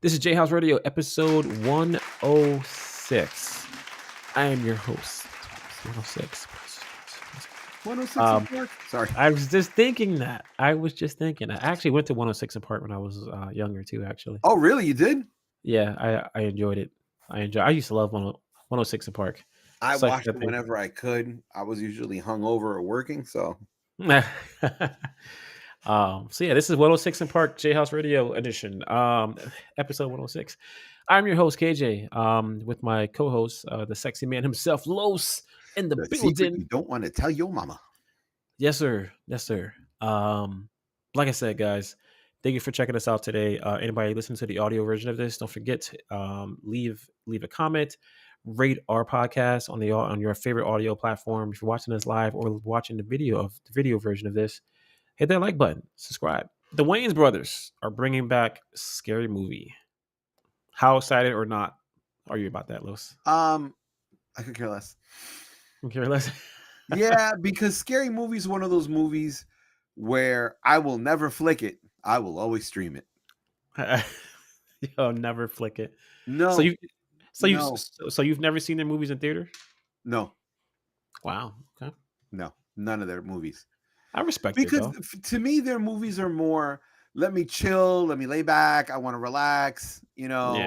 This is JHouze Radio, episode 106. I am your host. 106. 106 in Park? Sorry. I was just thinking that. I actually went to 106 in Park when I was younger too, actually. Oh, really? You did? Yeah, I enjoyed it. I used to love 106 in Park. I Such watched a it thing. whenever I could. I was usually hungover or working, so So yeah, this is 106 in Park, JHouze Radio edition, episode 106. I'm your host, KJ, with my co-host, the sexy man himself, Los, in the the secret building. you don't want to tell your mama. Yes, sir. Yes, sir. Like I said, guys, thank you for checking us out today. Anybody listening to the audio version of this, don't forget leave a comment, rate our podcast on your favorite audio platform. If you're watching us live or watching the video version of this, hit that like button, subscribe. The Wayans brothers are bringing back Scary Movie. How excited or not are you about that, Los? I could care less. Care less. Yeah, because Scary Movie is one of those movies where I will never flick it. I will always stream it. Yo, never flick it. No. So you No. so you've never seen their movies in theater? No. Wow. Okay. No. None of their movies. I respect Because it though. to me, their movies are more, let me chill, let me lay back. I want to relax. Yeah.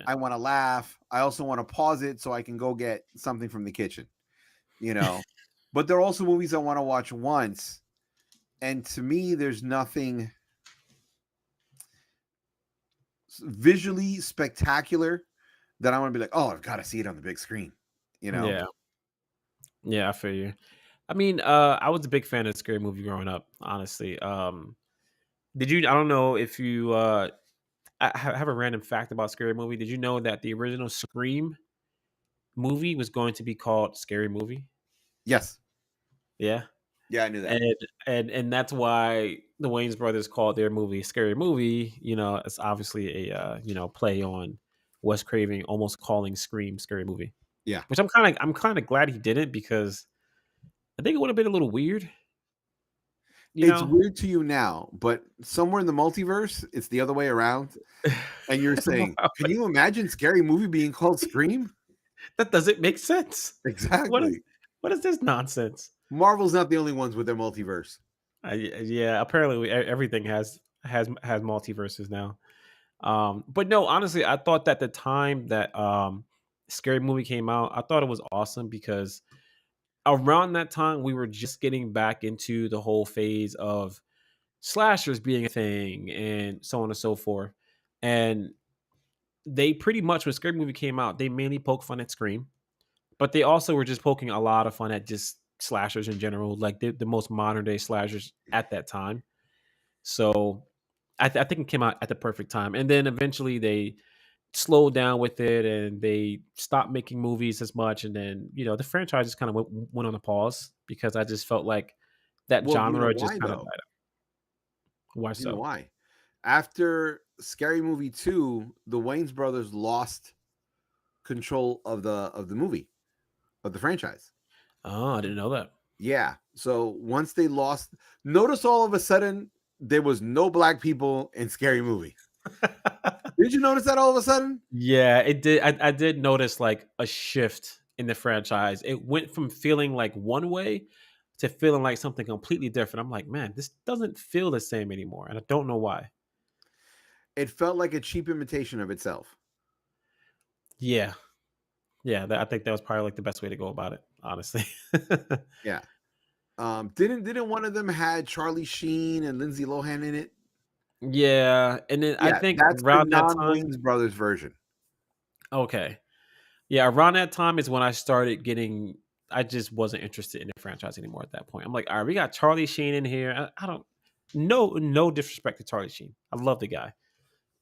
I want to laugh. I also want to pause it so I can go get something from the kitchen, But they're also movies I want to watch once. And to me, there's nothing visually spectacular that I want to be like, oh, I've got to see it on the big screen, Yeah. Yeah, I feel you. I mean, I was a big fan of Scary Movie growing up, honestly. Did you? I don't know if you. I have a random fact about Scary Movie. Did you know that the original Scream movie was going to be called Scary Movie? Yes. Yeah. Yeah, I knew that. And that's why the Wayans brothers called their movie Scary Movie. It's obviously a play on Wes Craven almost calling Scream Scary Movie. Yeah. Which I'm kind of glad he didn't, because I think it would have been a little weird. It's weird to you now, but somewhere in the multiverse, it's the other way around. And you're saying, can you imagine Scary Movie being called Scream? That doesn't make sense. Exactly. What is this nonsense? Marvel's not the only ones with their multiverse. Yeah, apparently everything has multiverses now. But no, honestly, I thought that the time that Scary Movie came out, I thought it was awesome, because around that time we were just getting back into the whole phase of slashers being a thing and so on and so forth. And they pretty much, when Scary Movie came out, they mainly poked fun at Scream, but they also were just poking a lot of fun at just slashers in general, like the most modern day slashers at that time. So I think it came out at the perfect time. And then eventually they slowed down with it and they stopped making movies as much. And then, the franchise just kind of went on a pause, because I just felt like that Well, genre just why, kind of though? died out. Why You know so? why? After Scary Movie 2, the Wayans brothers lost control of the movie, of the franchise. Oh, I didn't know that. Yeah. So once they lost, notice all of a sudden there was no black people in Scary Movie. Did you notice that all of a sudden? Yeah, it did. I did notice like a shift in the franchise. It went from feeling like one way to feeling like something completely different. I'm like, man, this doesn't feel the same anymore, and I don't know why. It felt like a cheap imitation of itself. Yeah, I think that was probably like the best way to go about it, honestly. Yeah. Didn't one of them had Charlie Sheen and Lindsay Lohan in it? Yeah, and then I Yeah, think that's the around that time. non-Wayans brothers version. Okay, yeah, around that time is when I started getting. I just wasn't interested in the franchise anymore at that point. I'm like, all right, we got Charlie Sheen in here. I don't. No disrespect to Charlie Sheen. I love the guy.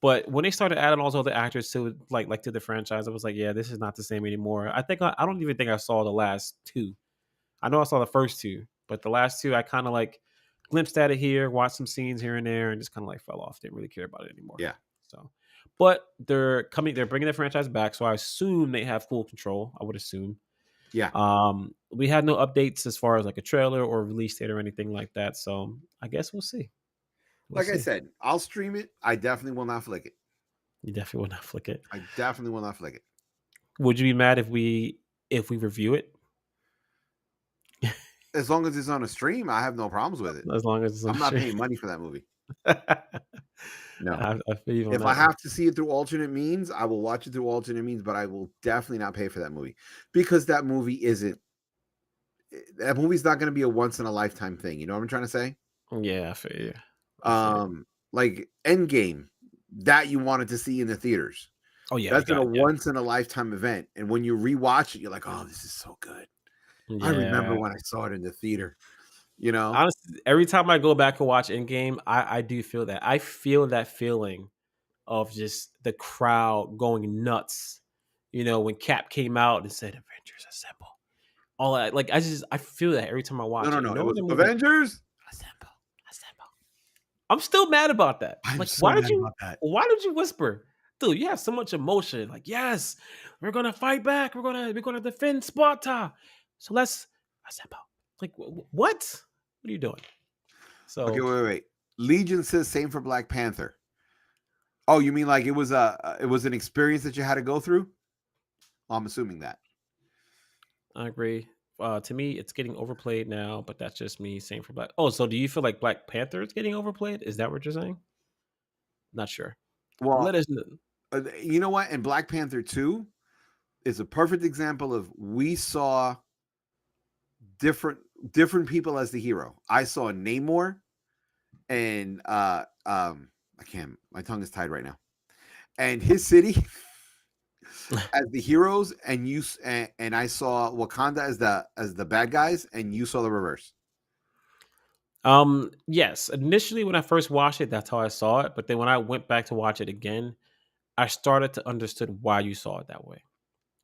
But when they started adding all those other actors to to the franchise, I was like, yeah, this is not the same anymore. I think I don't even think I saw the last two. I know I saw the first two, but the last two I kind of like glimpsed at it here, watched some scenes here and there, and just kind of like fell off. Didn't really care about it anymore. Yeah. So, but they're bringing the franchise back, so I assume they have full control. I would assume. Yeah. We had no updates as far as like a trailer or release date or anything like that, so I guess we'll see. Like I said, I'll stream it. I definitely will not flick it. You definitely will not flick it. I definitely will not flick it. Would you be mad if we review it? As long as it's on a stream, I have no problems with it. As long as it's on I'm not stream. paying money for that movie. No. I feel you on If I that one. have to see it through alternate means, I will watch it through alternate means, but I will definitely not pay for that movie because that movie's not going to be a once in a lifetime thing. You know what I'm trying to say? Yeah, I feel you. I feel you. Like Endgame, that you wanted to see in the theaters. Oh, yeah, you That's in got a it, yeah. once in a lifetime event, and when you rewatch it, you're like, "Oh, this is so good." I remember Yeah. when I saw it in the theater. You know? Honestly, every time I go back and watch Endgame, I do feel that. I feel that feeling of just the crowd going nuts, when Cap came out and said, "Avengers Assemble." All that, like, I feel that every time I No, watch no, it. no. It No was other movie. Avengers. Assemble, assemble. I'm still mad about that. I'm Like, so mad about that. why did you whisper? Dude, you have so much emotion. Like, yes, we're gonna fight back. We're gonna defend Sparta. So let's assemble. Like, what? What are you doing? Okay, So, wait. Legion says same for Black Panther. Oh, you mean like it was an experience that you had to go through? Well, I'm assuming that. I agree. To me, it's getting overplayed now, but that's just me saying for Black. Oh, so do you feel like Black Panther is getting overplayed? Is that what you're saying? Not sure. Let Well, us know. you know what? And Black Panther 2 is a perfect example of we saw different different people as the hero. I saw Namor and I can't, my tongue is tied right now. And his city as the heroes, and and I saw Wakanda as the bad guys, and you saw the reverse. Yes. Initially, when I first watched it, that's how I saw it. But then when I went back to watch it again, I started to understand why you saw it that way,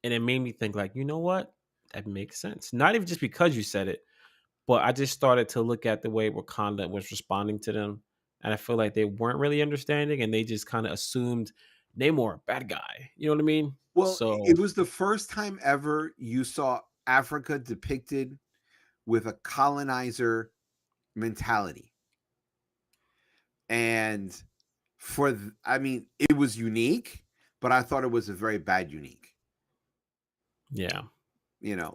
and it made me think, like, you know what, that makes sense. Not even just because you said it, but I just started to look at the way Wakanda was responding to them, and I feel like they weren't really understanding, and they just kind of assumed Namor, bad guy. You know what I mean? Well, So it was the first time ever you saw Africa depicted with a colonizer mentality. And I mean, it was unique, but I thought it was a very bad unique, yeah,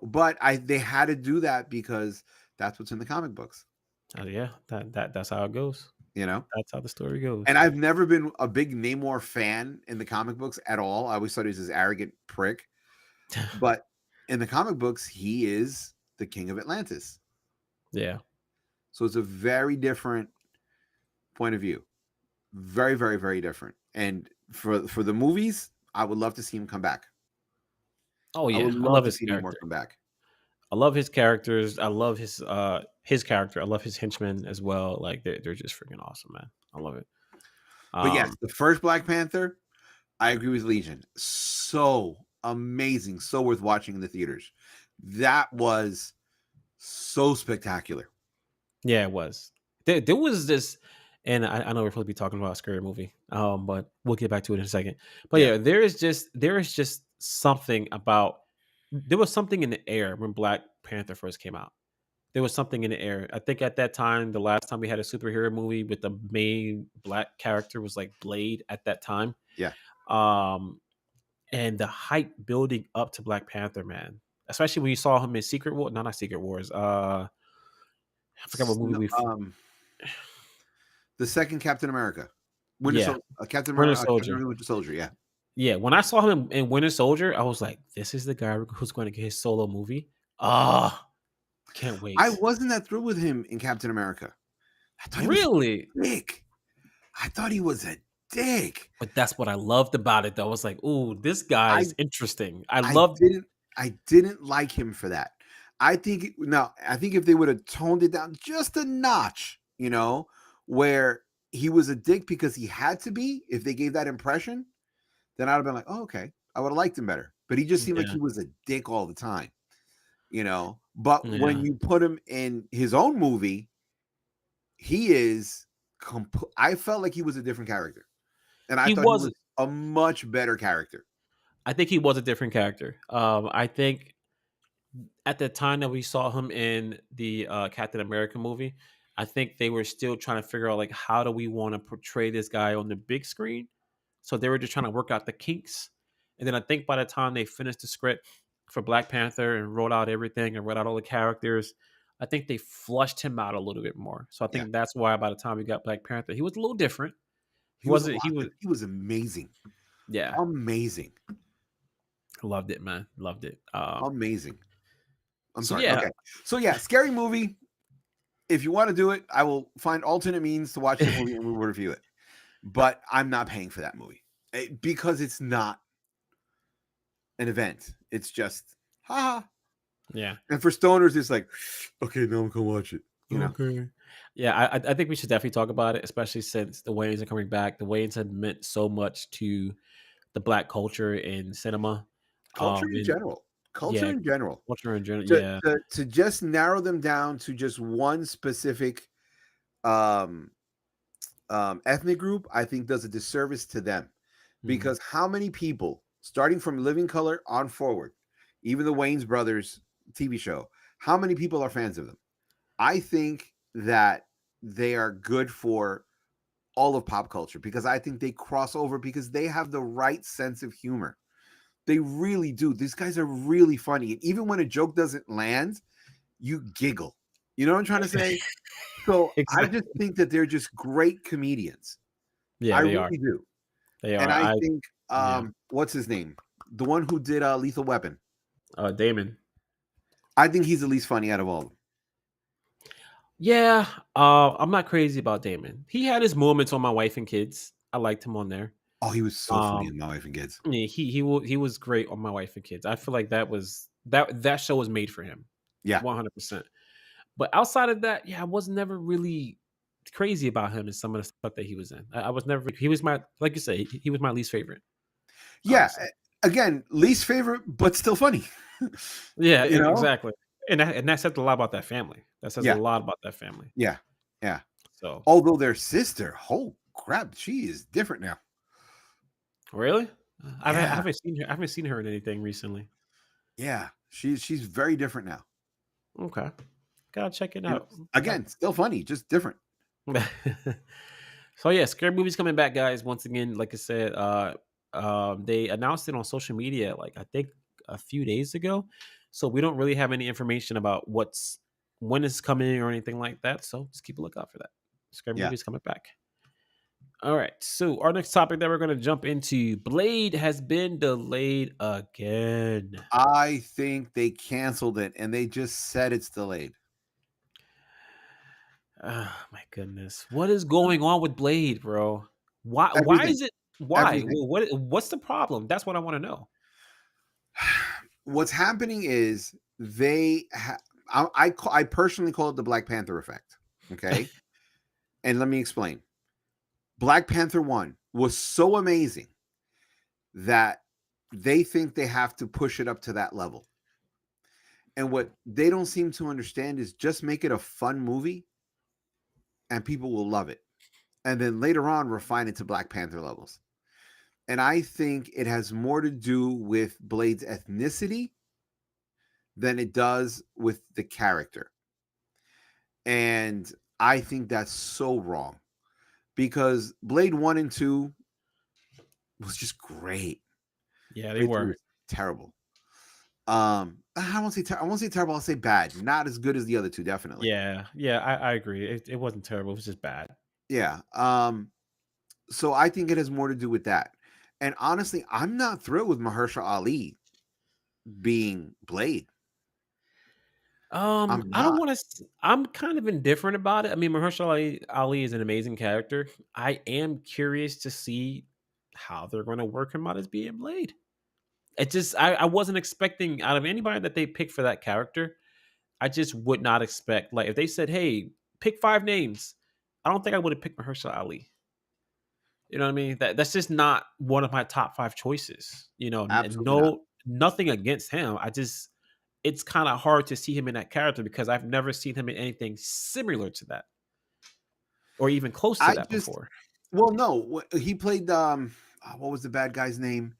but they had to do that because that's what's in the comic books, yeah, that's how it goes. you know? That's how the story And goes. I've never been a big Namor fan in the comic books at all. I always thought he was this arrogant prick. But in the comic books, he is the king of Atlantis. Yeah. So it's a very different point of view. Very, very, very different. And for the movies, I would love to see him come back. Oh I yeah, would I love love to his see Namor character. come back. I love his characters. I love his character. I love his henchmen as well. Like they're just freaking awesome, man. I love it. But yes, Um, the first Black Panther, I agree with Legion. So amazing, so worth watching in the theaters. That was so spectacular. yeah, it was. There was this, and I know we're supposed to be talking about a scary movie. But we'll get back to it in a second. But Yeah, yeah, there is just something about there was something in the air when Black Panther first came out. There was something in the air. I think at that time, the last time we had a superhero movie with the main black character was like Blade at that time. yeah. Um, and the hype building up to Black Panther, man. Especially when you saw him in Secret War, no, not Secret Wars. I forgot what movie No, we. the second Captain America, Yeah, Captain Winter America, Captain Soldier. America, Winter Soldier. Yeah, Yeah, when I saw him in Winter Soldier, I was like, "This is the guy who's going to get his solo movie." Ah, can't I wait. wasn't that thrilled with him in Captain America. I thought he was Really? a dick. I thought he was a dick. But that's what I loved about it, though. I was like, "Ooh, this I guy's interesting." I I love. didn't like him for that. I think if they would have toned it down just a notch, where he was a dick because he had to be, if they gave that impression, then I'd have been like, oh, okay. I would have liked him better. But he just seemed like Yeah, he was a dick all the time. But when yeah. you put him in his own movie, he is I felt like he was a different character. And I He thought he was. was a much better character. I think he was a different character. I think at the time that we saw him in the Captain America movie, I think they were still trying to figure out like how do we want to portray this guy on the big screen. so they were just trying to work out the kinks. And then I think by the time they finished the script for Black Panther and wrote out everything and wrote out all the characters, I think they flushed him out a little bit more. So I Yeah. think that's why by the time we got Black Panther, he was a little different. He He was a wasn't. lot He was. he was amazing. Yeah, Amazing. loved it, man. Loved it. Amazing. I'm So sorry. yeah, Okay. So yeah, scary movie. If you want to do it, I will find alternate means to watch the movie and we will review it. But I'm not paying for that movie because it's not an event. It's just, ha. yeah. And for stoners, it's like, okay, now I'm gonna watch it. You know? Okay. Yeah, I think we should definitely talk about it, especially since the Wayans are coming back. The Wayans have meant so much to the Black culture in cinema. Culture in And general. Culture yeah, in general. culture in general. To, Yeah. to just narrow them down to just one specific um ethnic group, I think does a disservice to them. Mhm. Because how many people, starting from Living Color on forward, even the Wayne's Brothers TV show, how many people are fans of them? I think that they are good for all of pop culture because I think they cross over because they have the right sense of humor. They really do. These guys are really funny. And even when a joke doesn't land, you giggle. You know what I'm trying to say? So I just Exactly. think that they're just great comedians. I Yeah, they are. really do. They And are. I I think Yeah. what's his name? The one who did Lethal Weapon. Damon. I think he's the least funny out of all of them. Yeah, I'm not crazy about Damon. He had his moments on My Wife and Kids. I liked him on there. Oh, he was so funny Um, in My Wife and Kids. yeah, he was great on My Wife and Kids. I feel like that show was made for him, Yeah. 100%. But outside of that, yeah, I was never really crazy about him and some of the stuff that he was in. I was never. He was my, like you say, he was my least favorite, Yeah. honestly. Again, least favorite, but still funny. Yeah, You know? exactly. And that says a lot about that family. That says a Yeah. lot about that family. Yeah. Yeah. So Although their sister, oh crap, she is different now. really, I Yeah. haven't seen her. I haven't seen her in anything recently. Yeah. She's very different now. Okay, gotta check it You know, out. again, still funny, just different. So yeah, scary movies coming back, guys. Once again, like I said, they announced it on social media, like I think a few days ago. So we don't really have any information about when it's coming or anything like that. So just keep a lookout for that. Scary Yeah. movies coming back. All right. So our next topic that we're going to jump into: Blade has been delayed again. I think they canceled it and they just said it's delayed. Oh my goodness. What is going on with Blade, bro? Why Everything. is it why? Everything. What's the problem? That's what I want to know. What's happening is I personally call it the Black Panther effect. Okay. And let me explain. Black Panther 1 was so amazing that they think they have to push it up to that level. And what they don't seem to understand is just make it a fun movie and people will love it. And then later on, refine it to Black Panther levels. And I think it has more to do with Blade's ethnicity than it does with the character. And I think that's so wrong because Blade 1 and 2 was just great. Yeah, they Blade 3 were. was terrible. I won't say terrible, I'll say bad. Not as good as the other two, definitely. Yeah, yeah, I agree. It wasn't terrible. It was just bad. Yeah. So I think it has more to do with that. And honestly, I'm not thrilled with Mahershala Ali being Blade. I'm I don't not. want to. I'm kind of indifferent about it. I mean, Ali is an amazing character. I am curious to see how they're going to work him out as being Blade. It just, I wasn't expecting out of anybody that they picked for that character. I just would not expect, like, if they said, "Hey, pick 5 names," I don't think I would have picked Mahershala Ali. You know what I mean? That's just not one of my top 5 choices. Absolutely not. No, nothing against him. It's kind of hard to see him in that character because I've never seen him in anything similar to that or even close to I that just before. well, no, he played what was the bad guy's name?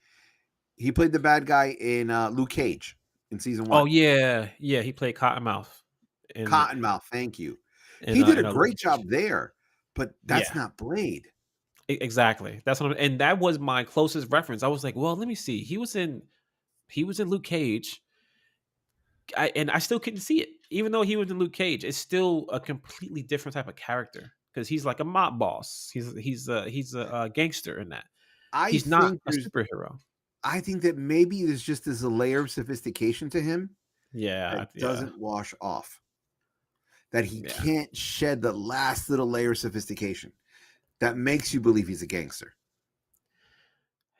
He played the bad guy in Luke Cage in season Oh 1. yeah, yeah. He played Cottonmouth Cottonmouth, thank you. in He did a Luke great Cage. job there, but that's Yeah, not Blade. Exactly. That's what I'm, and that was my closest reference. I was like, well, let me see. He was in Luke Cage. I still couldn't see it. Even though he was in Luke Cage, it's still a completely different type of character because he's like a mob boss. He's a gangster in that. I He's not think a there's superhero. I think that maybe there's a layer of sophistication to him that Yeah, doesn't wash off. That he yeah, can't shed the last little layer of sophistication that makes you believe he's a gangster.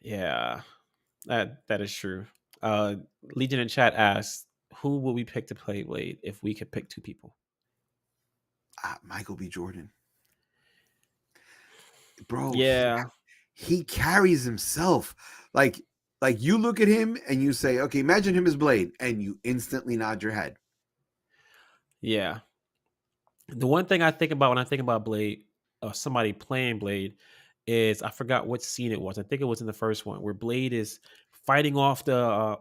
yeah. That is true. Uh, Legion in chat asks, "Who will we pick to play Blade if we could pick two people?" Michael B. Jordan, bro, Yeah, he carries himself like you look at him and you say, okay, imagine him as Blade, and you instantly nod your head. yeah. The one thing I think about when I think about Blade, somebody playing Blade, is I forgot what scene it was. I think it was in the first one where Blade is fighting off the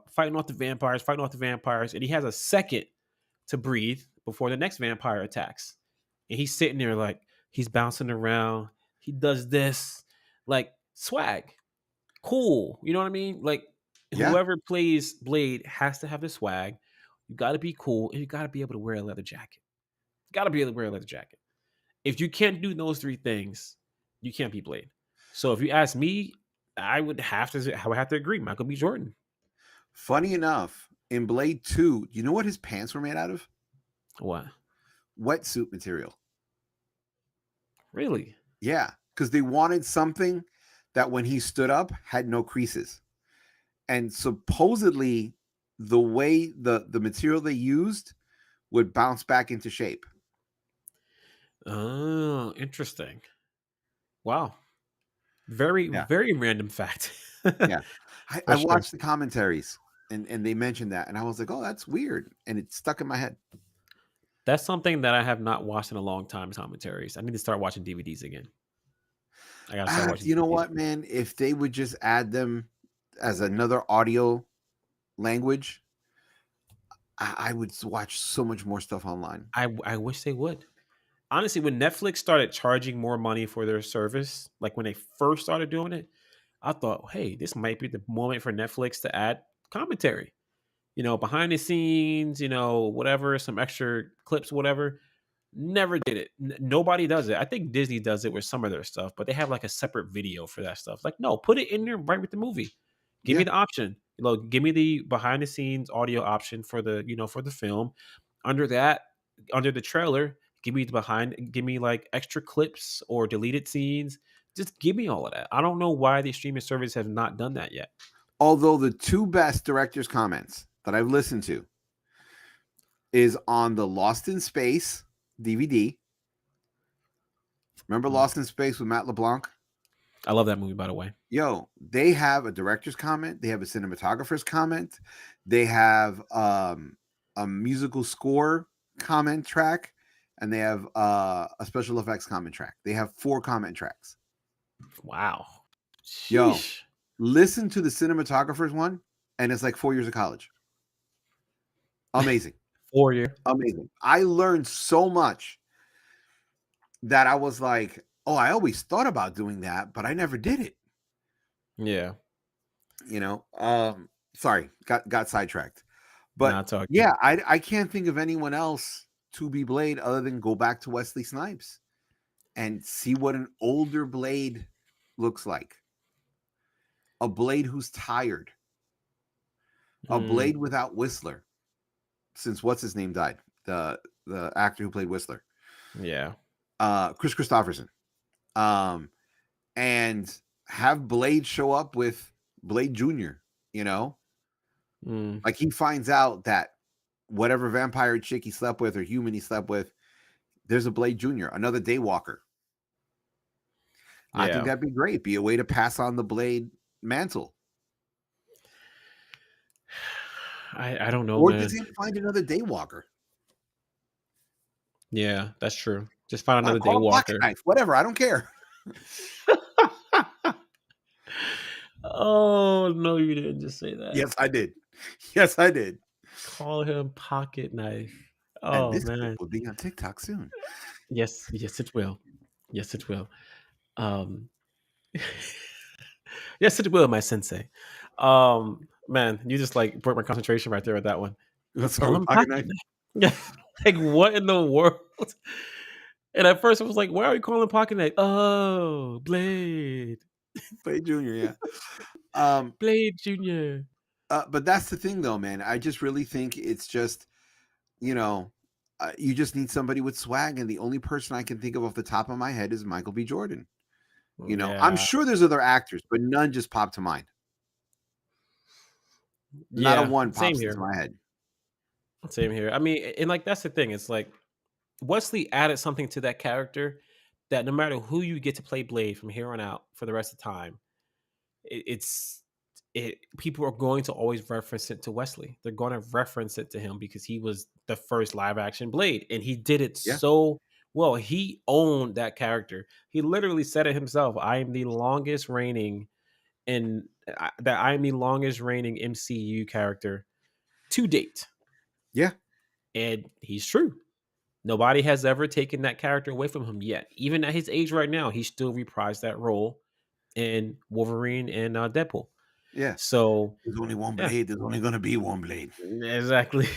vampires, and he has a second to breathe before the next vampire attacks. And he's sitting there like he's bouncing around. He does this like swag, cool. You know what I mean? Like Yeah, whoever plays Blade has to have the swag. You got to be cool, and you got to be able to wear a leather jacket. You got to be able to wear a leather jacket. If you can't do those three things, you can't be Blade. So if you ask me, I would have to agree. Michael B. Jordan. funny enough, in Blade 2, you know what his pants were made out of? What? Wetsuit material. Really? Yeah, because they wanted something that when he stood up had no creases. And supposedly the way the material they used would bounce back into shape. Oh, interesting. Wow. Very, Yeah. very random fact. Yeah. I For sure. watched the commentaries and they mentioned that and I was like, "Oh, that's weird." And it stuck in my head. That's something that I have not watched in a long time. Commentaries. I need to start watching DVDs again. I gotta start watching You know DVDs what, again. man? If they would just add them as another audio language, I would watch so much more stuff online. I wish they would. Honestly, when Netflix started charging more money for their service, like when they first started doing it, I thought, hey, this might be the moment for Netflix to add commentary. Behind the scenes, whatever, some extra clips, whatever. Never did it. Nobody does it. I think Disney does it with some of their stuff, but they have like a separate video for that stuff. Like, no, put it in there right with the movie. Give me Yeah. the option. Give me the behind the scenes audio option for the film. Under that, under the trailer, give me like extra clips or deleted scenes. Just give me all of that. I don't know why the streaming service have not done that yet. Although the two best director's comments that I've listened to is on the Lost in Space DVD. Remember Mm. Lost in Space with Matt LeBlanc? I love that movie, by the way. Yo, they have a director's comment, they have a cinematographer's comment, they have a musical score comment track, and they have a special effects comment track. They have 4 comment tracks. Wow. Yo, Sheesh. listen to the cinematographer's one, and it's like 4 years of college. Amazing. 4 year. Amazing. I learned so much that I was like, oh, I always thought about doing that, but I never did it. Yeah. You know, sorry, got sidetracked. But Not talking. yeah, I can't think of anyone else to be Blade other than go back to Wesley Snipes and see what an older Blade looks like. A Blade who's tired, a Mm, Blade without Whistler, since what's his name died, the actor who played Whistler, yeah. Chris Christopherson, um, and have Blade show up with Blade Junior. You know, Mm, like he finds out that whatever vampire chick he slept with or human he slept with, there's a Blade Junior, another Daywalker. I think yeah. that'd be great. Be a way to pass on the Blade mantle. I don't know, Or just man. even find another Daywalker. Yeah, that's true. Just find another day Call him Pocket walker. Knife, whatever. I don't care. Oh no, you didn't just say that. Yes, I did. Yes, I did. Call him pocket knife. And Oh this clip man. will be on TikTok soon. Yes, yes, it will. Yes, it will. Um, Yes, it will, my sensei. Man, you just like broke my concentration right there with that one. Let's start Call with him pocket pocket knife. knife. Yeah, like what in the world? And at first I was like, why are you calling him pocket knife? Oh, Blade, Play Junior, yeah. Um, Blade Junior. but that's the thing, though, man. I just really think it's just you know, you just need somebody with swag, and the only person I can think of off the top of my head is Michael B. Jordan. I'm Yeah, sure there's other actors, but none just pop to mind. Not a yeah, one same pops into here, my head. same here. I mean, and like that's the thing. It's like Wesley added something to that character that no matter who you get to play Blade from here on out for the rest of the time, it's it people are going to always reference it to Wesley. They're going to reference it to him because he was the first live action Blade and he did it Yeah, so well. He owned that character. He literally said it himself. I am the longest reigning in that I am the longest reigning MCU character to date. yeah, And he's true. Nobody has ever taken that character away from him yet. Even at his age right now, he still reprised that role in Wolverine and Deadpool. yeah. So, There's only one yeah, blade. There's only going to be one blade. exactly.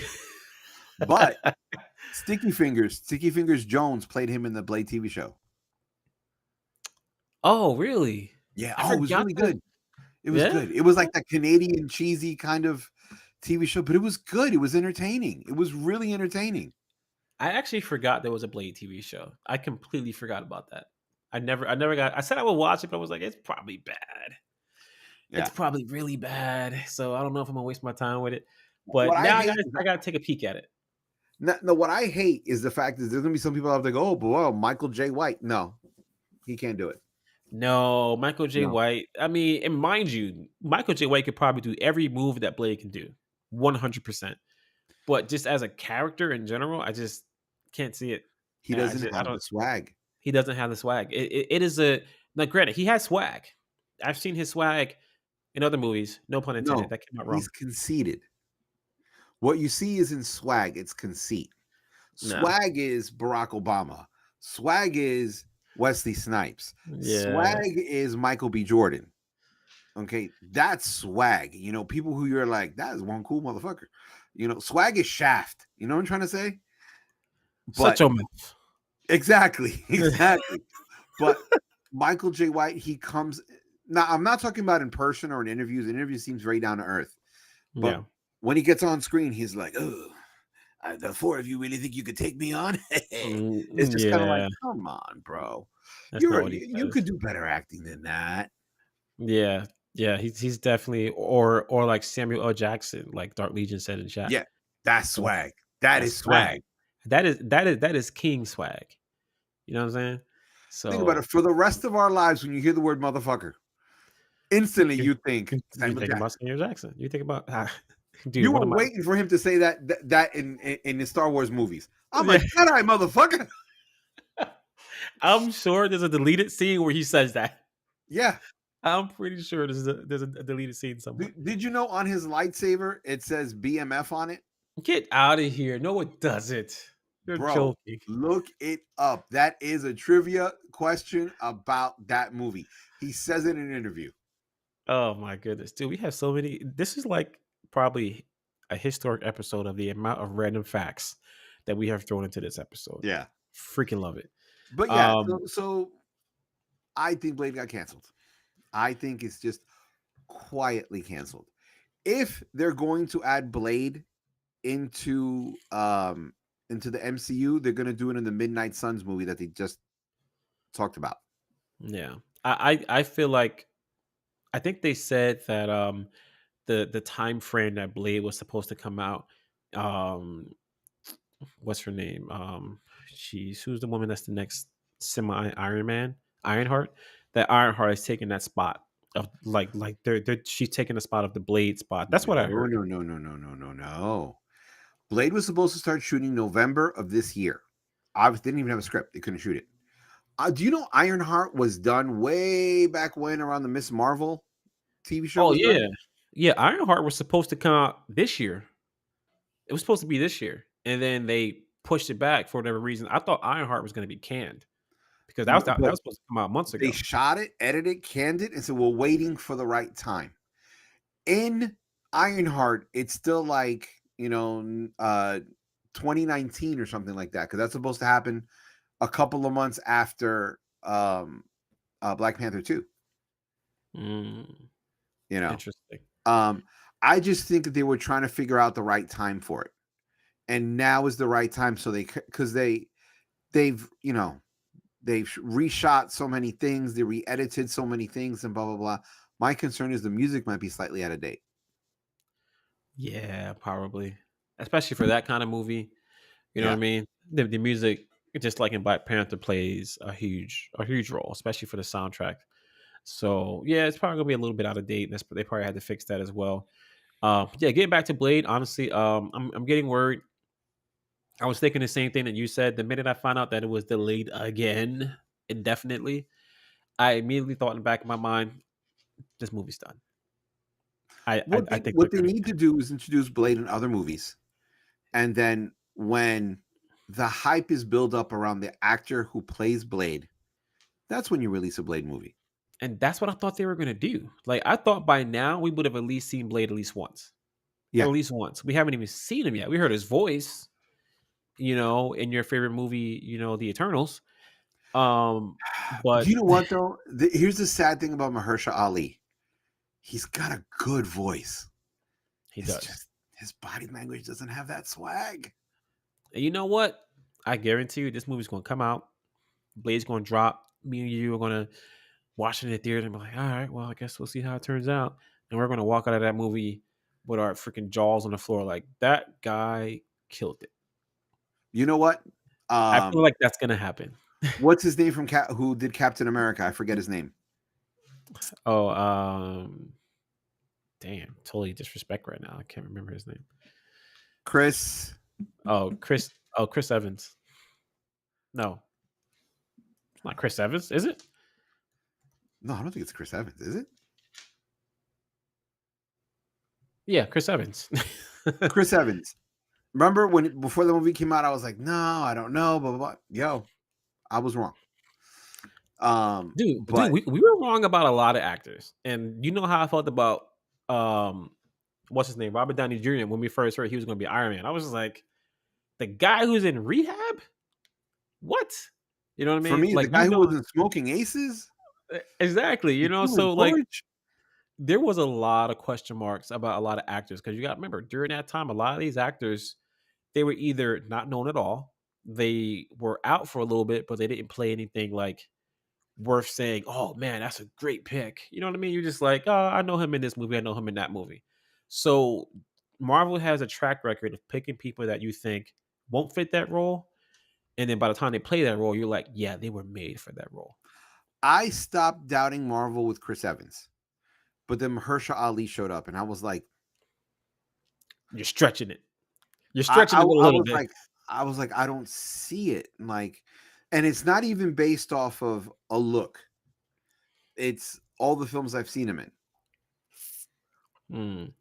But Sticky Fingers Jones played him in the Blade TV show. Oh, really? Yeah. I Oh, it was forgot really that. good. It was Yeah, good. It was like that Canadian cheesy kind of TV show, but it was good. It was entertaining. It was really entertaining. I actually forgot there was a Blade TV show. I completely forgot about that. I never got. I said I would watch it, but I was like, it's probably bad. It's Yeah. probably really bad. So I don't know if I'm gonna waste my time with it. What But I now hate is I gotta take a peek at it. no, what I hate is the fact that there's gonna be some people out there go, oh, but well, Michael J. White. No, he can't do it. No, Michael J. No, White. I mean, and mind you, Michael J. White could probably do every move that Blade can do, 100%. But just as a character in general, I just can't see it. he doesn't I have the don't. swag. He doesn't have the swag. It is a now. Granted, he has swag. I've seen his swag in other movies. No pun intended. No, That came out he's wrong. conceited. What you see is in swag, it's conceit. No. Swag is Barack Obama. Swag is Wesley Snipes. Yeah. Swag is Michael B. Jordan. Okay, that's swag. People who you're like, that is one cool motherfucker. Swag is Shaft. You know what I'm trying to say? Shut But your mouth. exactly, exactly. But Michael J. White, he comes now. I'm not talking about in person or in interviews. In interviews seems very down to earth. But Yeah. when he gets on screen, he's like, oh, the four of you really think you could take me on? It's just kind of like, Yeah. come on, bro. That's not You're what he you says. could do better acting than that. Yeah. Yeah. He's definitely or like Samuel L. Jackson, like Dark Legion said in chat. Yeah, that's That's swag. That that's is swag. swag. That is king swag. You know what I'm saying? Think about it. So For the rest of our lives, when you hear the word motherfucker, instantly you you think you Samuel think about Jackson. Samuel Jackson. You think about dude, You one were of my waiting for him to say that in the Star Wars movies. I'm yeah, like, Jedi motherfucker. I'm sure there's a deleted scene where he says that. Yeah. I'm pretty sure there's a deleted scene somewhere. Did you know on his lightsaber it says BMF on it? Get out of here. No, it doesn't. You're Bro, joking. look it up. That is a trivia question about that movie. He says it in an interview. Oh my goodness, dude. We have so many. This is like probably a historic episode of the amount of random facts that we have thrown into this episode. Yeah. Freaking love it. But yeah, Um, so I think Blade got canceled. I think it's just quietly canceled. If they're going to add Blade into the MCU, they're going to do it in the Midnight Suns movie that they just talked about. yeah. I feel like I think they said that the time frame that Blade was supposed to come out, um what's her name? She's who's the woman that's the next semi Iron Man? Ironheart. That Ironheart is taking that spot of like they're she's taking the spot of the Blade spot. That's what I No, heard. no, no, no, no, no, no, no. Blade was supposed to start shooting November of this year. Obviously, didn't even have a script. They couldn't shoot it. Do you know Ironheart was done way back when around the Miss Marvel TV show Oh was done? yeah. Yeah, Ironheart was supposed to come out this year. It was supposed to be this year. And then they pushed it back for whatever reason. I thought Ironheart was going to be canned. because that But was supposed to come out months they ago. shot it, edited, canned it, and said we're waiting for the right time. In Ironheart, it's still like 2019 or something like that, because that's supposed to happen a couple of months after Black Panther 2. Mm, You know, interesting. um, I just think that they were trying to figure out the right time for it, and now is the right time. So because they've they've reshot so many things, they re-edited so many things, and blah blah blah. My concern is the music might be slightly out of date. Yeah, probably, especially for that kind of movie. You know what I Yeah. mean? The music, just like in Black Panther, plays a huge role, especially for the soundtrack. So yeah, it's probably gonna be a little bit out of date. They probably had to fix that as well. Yeah, getting back to Blade, honestly, I'm getting worried. I was thinking the same thing that you said. The minute I found out that it was delayed again indefinitely, I immediately thought in the back of my mind, this movie's done. I think they're What they gonna need to do is introduce Blade in other movies, and then when the hype is built up around the actor who plays Blade, that's when you release a Blade movie. and that's what I thought they were gonna do. Like I thought by now we would have at least seen Blade at least once. At Yeah. least once. We haven't even seen him yet. We heard his voice, in your favorite movie, The Eternals. But You know what though? Here's the sad thing about Mahershala Ali. He's got a good voice. he It's does. just his body language doesn't have that swag. And you know what? I guarantee you this movie's gonna come out. Blade's gonna drop. Me and you are gonna watch it in the theater and be like, all right, well, I guess we'll see how it turns out. And we're gonna walk out of that movie with our freaking jaws on the floor. Like that guy killed it. You know what? I feel Um, like that's gonna happen. what's his name from who did Captain America? I forget his name. Oh, damn, totally disrespect right now. I can't remember his name. Chris. Oh, Chris. Oh, Chris Evans. No, it's not Chris Evans, is it? No, I don't think it's Chris Evans. Is it? Yeah, Chris Evans. Chris Evans. Remember when before the movie came out, I was like, no, I don't know, blah blah blah. Yo, I was wrong. Dude, But we were wrong about a lot of actors, and you know how I felt about um, what's his name, Robert Downey Jr. When we first heard he was going to be Iron Man. I was just like, the guy who's in rehab, what? You know what I for mean? me, the Like guy who wasn't smoking aces, exactly. the human So like torch. there was a lot of question marks about a lot of actors because you got to remember during that time, a lot of these actors they were either not known at all, they were out for a little bit, but they didn't play anything like worth saying, "Oh man, that's a great pick." You know what I mean? You're just like, "Oh, I know him in this movie. I know him in that movie." So Marvel has a track record of picking people that you think won't fit that role, and then by the time they play that role, you're like, "Yeah, they were made for that role." I stopped doubting Marvel with Chris Evans, but then Mahershala Ali showed up, and I was like, You're stretching it. You're I, stretching I, it a I little was bit. like, I don't see it. Like, and it's not even based off of a look. It's all the films I've seen him in. Mm,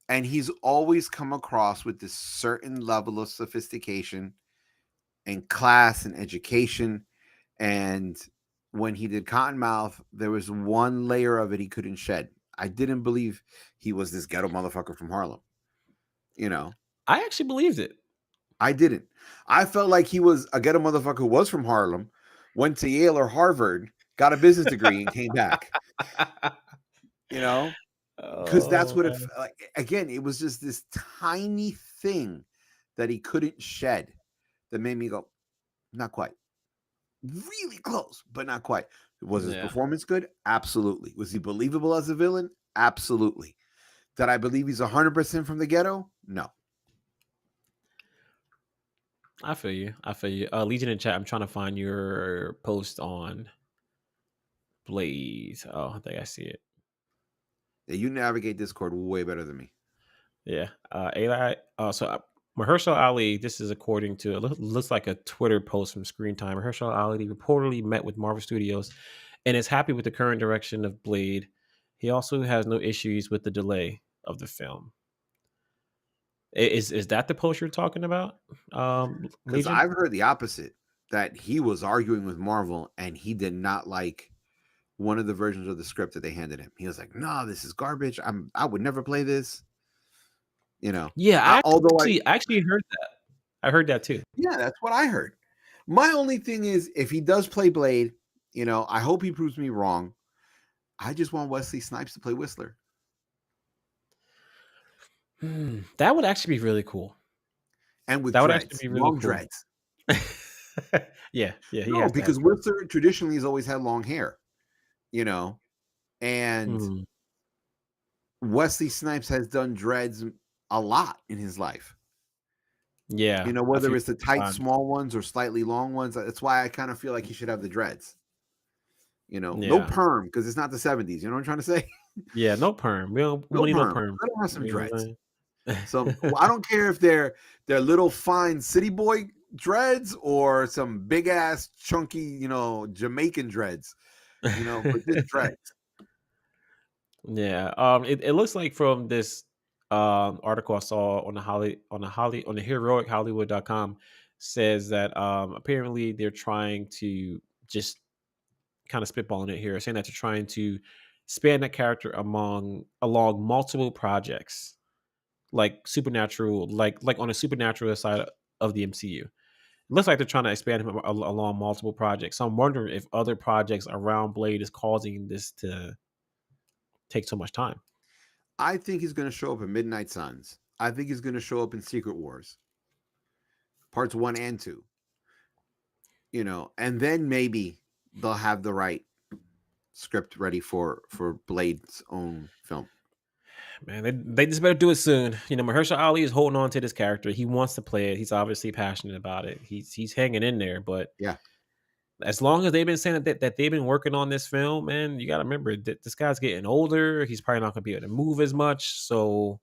And he's always come across with this certain level of sophistication and class and education. And when he did Cottonmouth, there was one layer of it he couldn't shed. I didn't believe he was this ghetto motherfucker from Harlem. You know, I actually believed it. I didn't. I felt like he was a ghetto motherfucker who was from Harlem, went to Yale or Harvard, got a business degree, and came back. You know, because that's Oh what it man. like. Again, it was just this tiny thing that he couldn't shed that made me go, not quite. Really close, but not quite. Was his Yeah. performance good? Absolutely. Was he believable as a villain? Absolutely. Did I believe he's 100% from the ghetto? No. I feel you. I feel you. Legion in chat. I'm trying to find your post on Blaze. Oh, I think I see it. Yeah, you navigate Discord way better than me. Yeah. AI. Mahershala Ali. This is according to looks like a Twitter post from Screen Time. Mahershala Ali reportedly met with Marvel Studios and is happy with the current direction of Blade. He also has no issues with the delay of the film. Is that the post you're talking about, Because Legion? I've heard the opposite. that he was arguing with Marvel and he did not like one of the versions of the script that they handed him. He was like, "No, this is garbage. I would never play this." You know, Yeah, I although actually heard that. I heard that too. yeah, that's what I heard. My only thing is, if he does play Blade, I hope he proves me wrong. I just want Wesley Snipes to play Whistler, That would actually be really cool. and with That would actually dreads, be really long cool. dreads. Yeah, yeah, he No, has to have because dreads. Whistler traditionally has always had long hair, you know, and Mhm. Wesley Snipes has done dreads a lot in his life. Yeah, a Whether few it's the tight, times. small ones or slightly long ones. That's why I kind of feel like he should have the dreads. No Yeah. perm because it's not the 70s. You know what I'm trying to say? Yeah, no perm. We No don't need no perm. perm. Let him have some You know what dreads. I'm Some saying? I don't care if they're little fine city boy dreads or some big ass chunky, Jamaican dreads. But just dreads. Yeah, it looks like from this article I saw on the heroic hollywood.com says that apparently they're trying to just kind of spitballing it here, saying that they're trying to span that character along multiple projects, like supernatural, like on a supernatural side of the MCU. It looks like they're trying to expand him along multiple projects. So I'm wondering if other projects around Blade is causing this to take so much time. I think he's going to show up in Midnight Suns. I think he's going to show up in Secret Wars, parts 1 and 2. And then maybe they'll have the right script ready for Blade's own film. Man, they just better do it soon. Mahershala Ali is holding on to this character. He wants to play it. He's obviously passionate about it. He's hanging in there. But Yeah. as long as they've been saying that they've been working on this film, man, you got to remember that this guy's getting older. He's probably not going to be able to move as much. So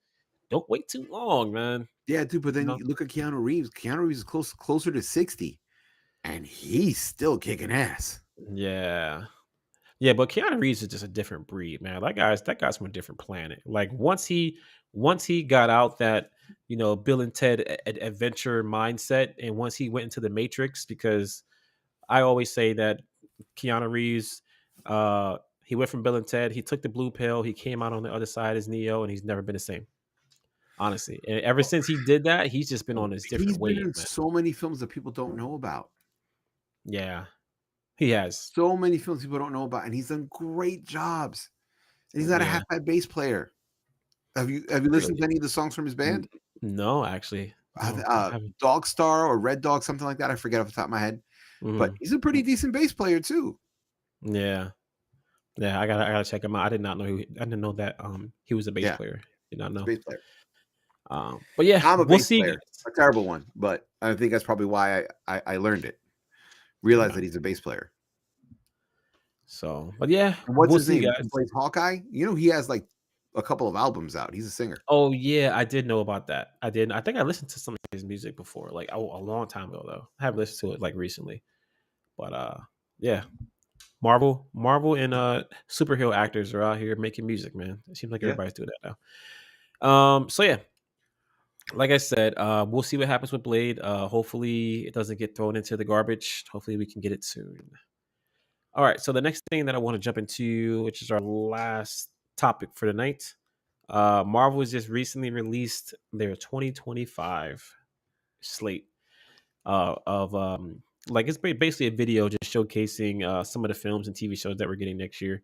don't wait too long, man. Yeah, dude, but You then know? you look at Keanu Reeves. Keanu Reeves is closer to 60 and he's still kicking ass. Yeah. Yeah, but Keanu Reeves is just a different breed, man. That guy's from a different planet. Like once he got out that Bill and Ted adventure mindset, and once he went into the Matrix, because I always say that Keanu Reeves, he went from Bill and Ted, he took the blue pill, he came out on the other side as Neo, and he's never been the same. Honestly, and ever since he did that, he's just been on this He's different been wave, in man. so many films that people don't know about. Yeah, he has. So many films people don't know about, and he's done great jobs. And he's not a Yeah, half-bad bass player. Have you listened really. to any of the songs from his N- band? No, actually, no, I haven't. Dog Star or Red Dog, something like that. I forget off the top of my head. But Mhm. he's a pretty decent bass player too. Yeah. Yeah, I gotta check him out. I did not know I didn't know that he was a bass Yeah, player. Did not he's a know. bass player. But yeah, I'm a we'll bass see, player, guys. a terrible one, but I think that's probably why I learned it. Realized Yeah. that he's a bass player. So, but yeah, And what's we'll his see, name? Who guys. plays Hawkeye? He has like a couple of albums out. He's a singer. Oh yeah, I did know about that. I did. I think I listened to some of his music before, like a long time ago though. I haven't listened to it like recently. But yeah. Marvel and superhero actors are out here making music, man. It seems like Yeah. everybody's doing that now. So yeah, like I said, we'll see what happens with Blade. Hopefully it doesn't get thrown into the garbage. Hopefully we can get it soon. All right. So the next thing that I want to jump into, which is our last topic for the night, Marvel has just recently released their 2025 slate of like it's basically a video just showcasing some of the films and TV shows that we're getting next year.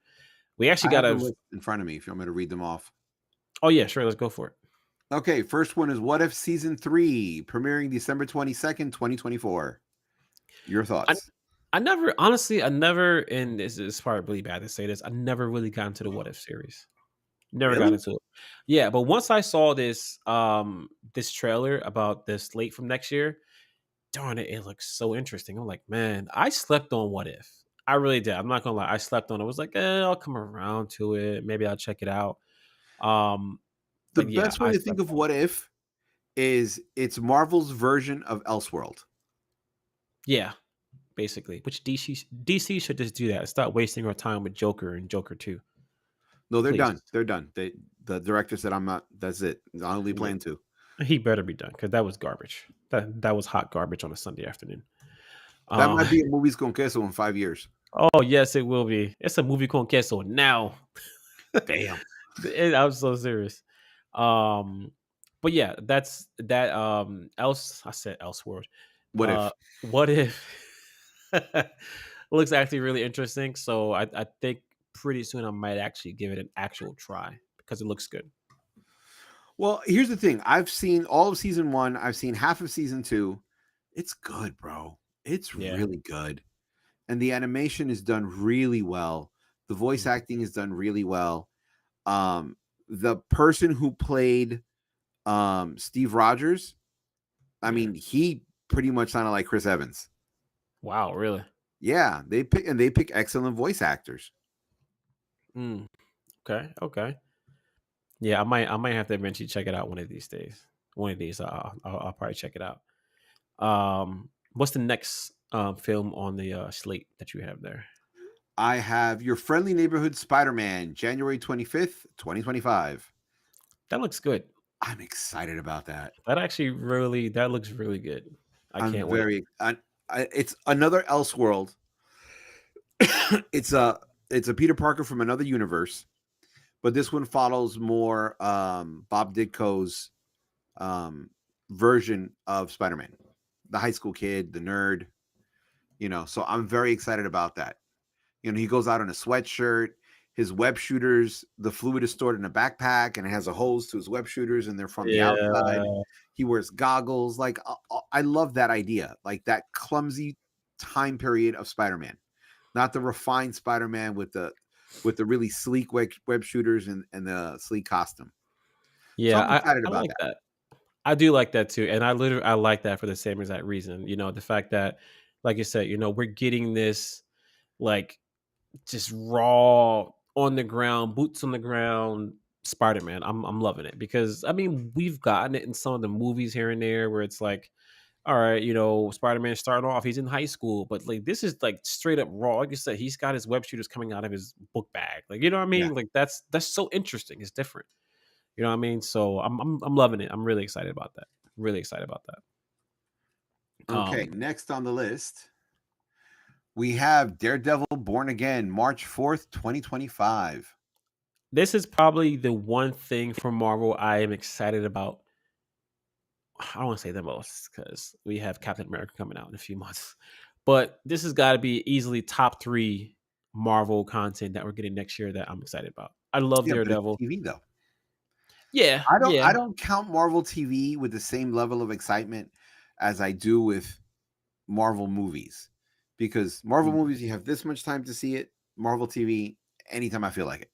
We actually I got have the a. list in front of me if you want me to read them off. Oh yeah, sure. Let's go for it. Okay, first one is What If Season 3, premiering December 22nd, 2024. Your I thoughts? I never honestly I never and this is probably really bad to say this. I never really got into the What If series. Never got Really? into it. Yeah, but once I saw this trailer about this slate from next year, darn it, it looks so interesting. I'm like, man, I slept on What If. I really did. I'm not gonna lie. I slept on it. I was like, I'll come around to it. Maybe I'll check it out. Um, The but yeah, best way I to think slept of on it. What If is it's Marvel's version of Elseworld. Yeah, basically. Which DC should just do that. Stop wasting our time with Joker and Joker 2. No, they're Please. done. They're done. The director said, "I'm not. That's it. I only Yeah. plan to." He better be done because that was garbage. That was hot garbage on a Sunday afternoon. That Um, might be a movies con queso in 5 years. oh yes, it will be. It's a movie con queso now. Damn. I'm so serious. Um, but yeah, that's that. Else, I said Elseworld. What Uh, if? what if looks actually really interesting? So I think pretty soon I might actually give it an actual try because it looks good. Well, here's the thing. I've seen all of season 1, I've seen half of season 2. It's good, bro. It's Yeah. really good. And the animation is done really well. The voice Mhm. acting is done really well. Um, the person who played Steve Rogers, I Yeah. mean, he pretty much sounded like Chris Evans. Wow. Really? Yeah, they pick excellent voice actors. Mm, okay. Okay. Yeah, I might have to eventually check it out one of these days. One of these, I'll probably check it out. What's the next film on the slate that you have there? I have Your Friendly Neighborhood Spider-Man, January 25th, 2025. That looks good. I'm excited about that. That looks really good. I I'm can't wait. very it's another Elseworld. it's a it's a Peter Parker from another universe, but this one follows more Bob Ditko's um version of Spider-Man. The high school kid, the nerd, so I'm very excited about that. He goes out in a sweatshirt. His web shooters, the fluid is stored in a backpack, and it has a hose to his web shooters, and they're from the outside. Yeah, He wears goggles. Like I love that idea, like that clumsy time period of Spider-Man, not the refined Spider-Man with the really sleek web shooters and the sleek costume. So yeah, I'm excited I about like that. that. I do like that too, and I like that for the same exact reason. The fact that, like you said, we're getting this like just raw on the ground, boots on the ground Spider-Man. I'm loving it because I mean we've gotten it in some of the movies here and there where it's like, all right, Spider-Man starting off, he's in high school, but like this is like straight up raw. Like you said, he's got his web shooters coming out of his book bag. Like, you know what I Yeah. mean? Like that's so interesting. It's different. You know what I mean? So I'm loving it. I'm really excited about that. Really excited about that. Okay. Um, Next on the list, we have Daredevil Born Again, March 4th, 2025. this is probably the one thing from Marvel I am excited about. I don't want to say the most because we have Captain America coming out in a few months, but this has got to be easily top three Marvel content that we're getting next year that I'm excited about. I love Yeah, but it's Daredevil. TV though. Yeah, I don't yeah, I don't count Marvel TV with the same level of excitement as I do with Marvel movies. Because Marvel mm, movies, you have this much time to see it. Marvel TV, anytime I feel like it.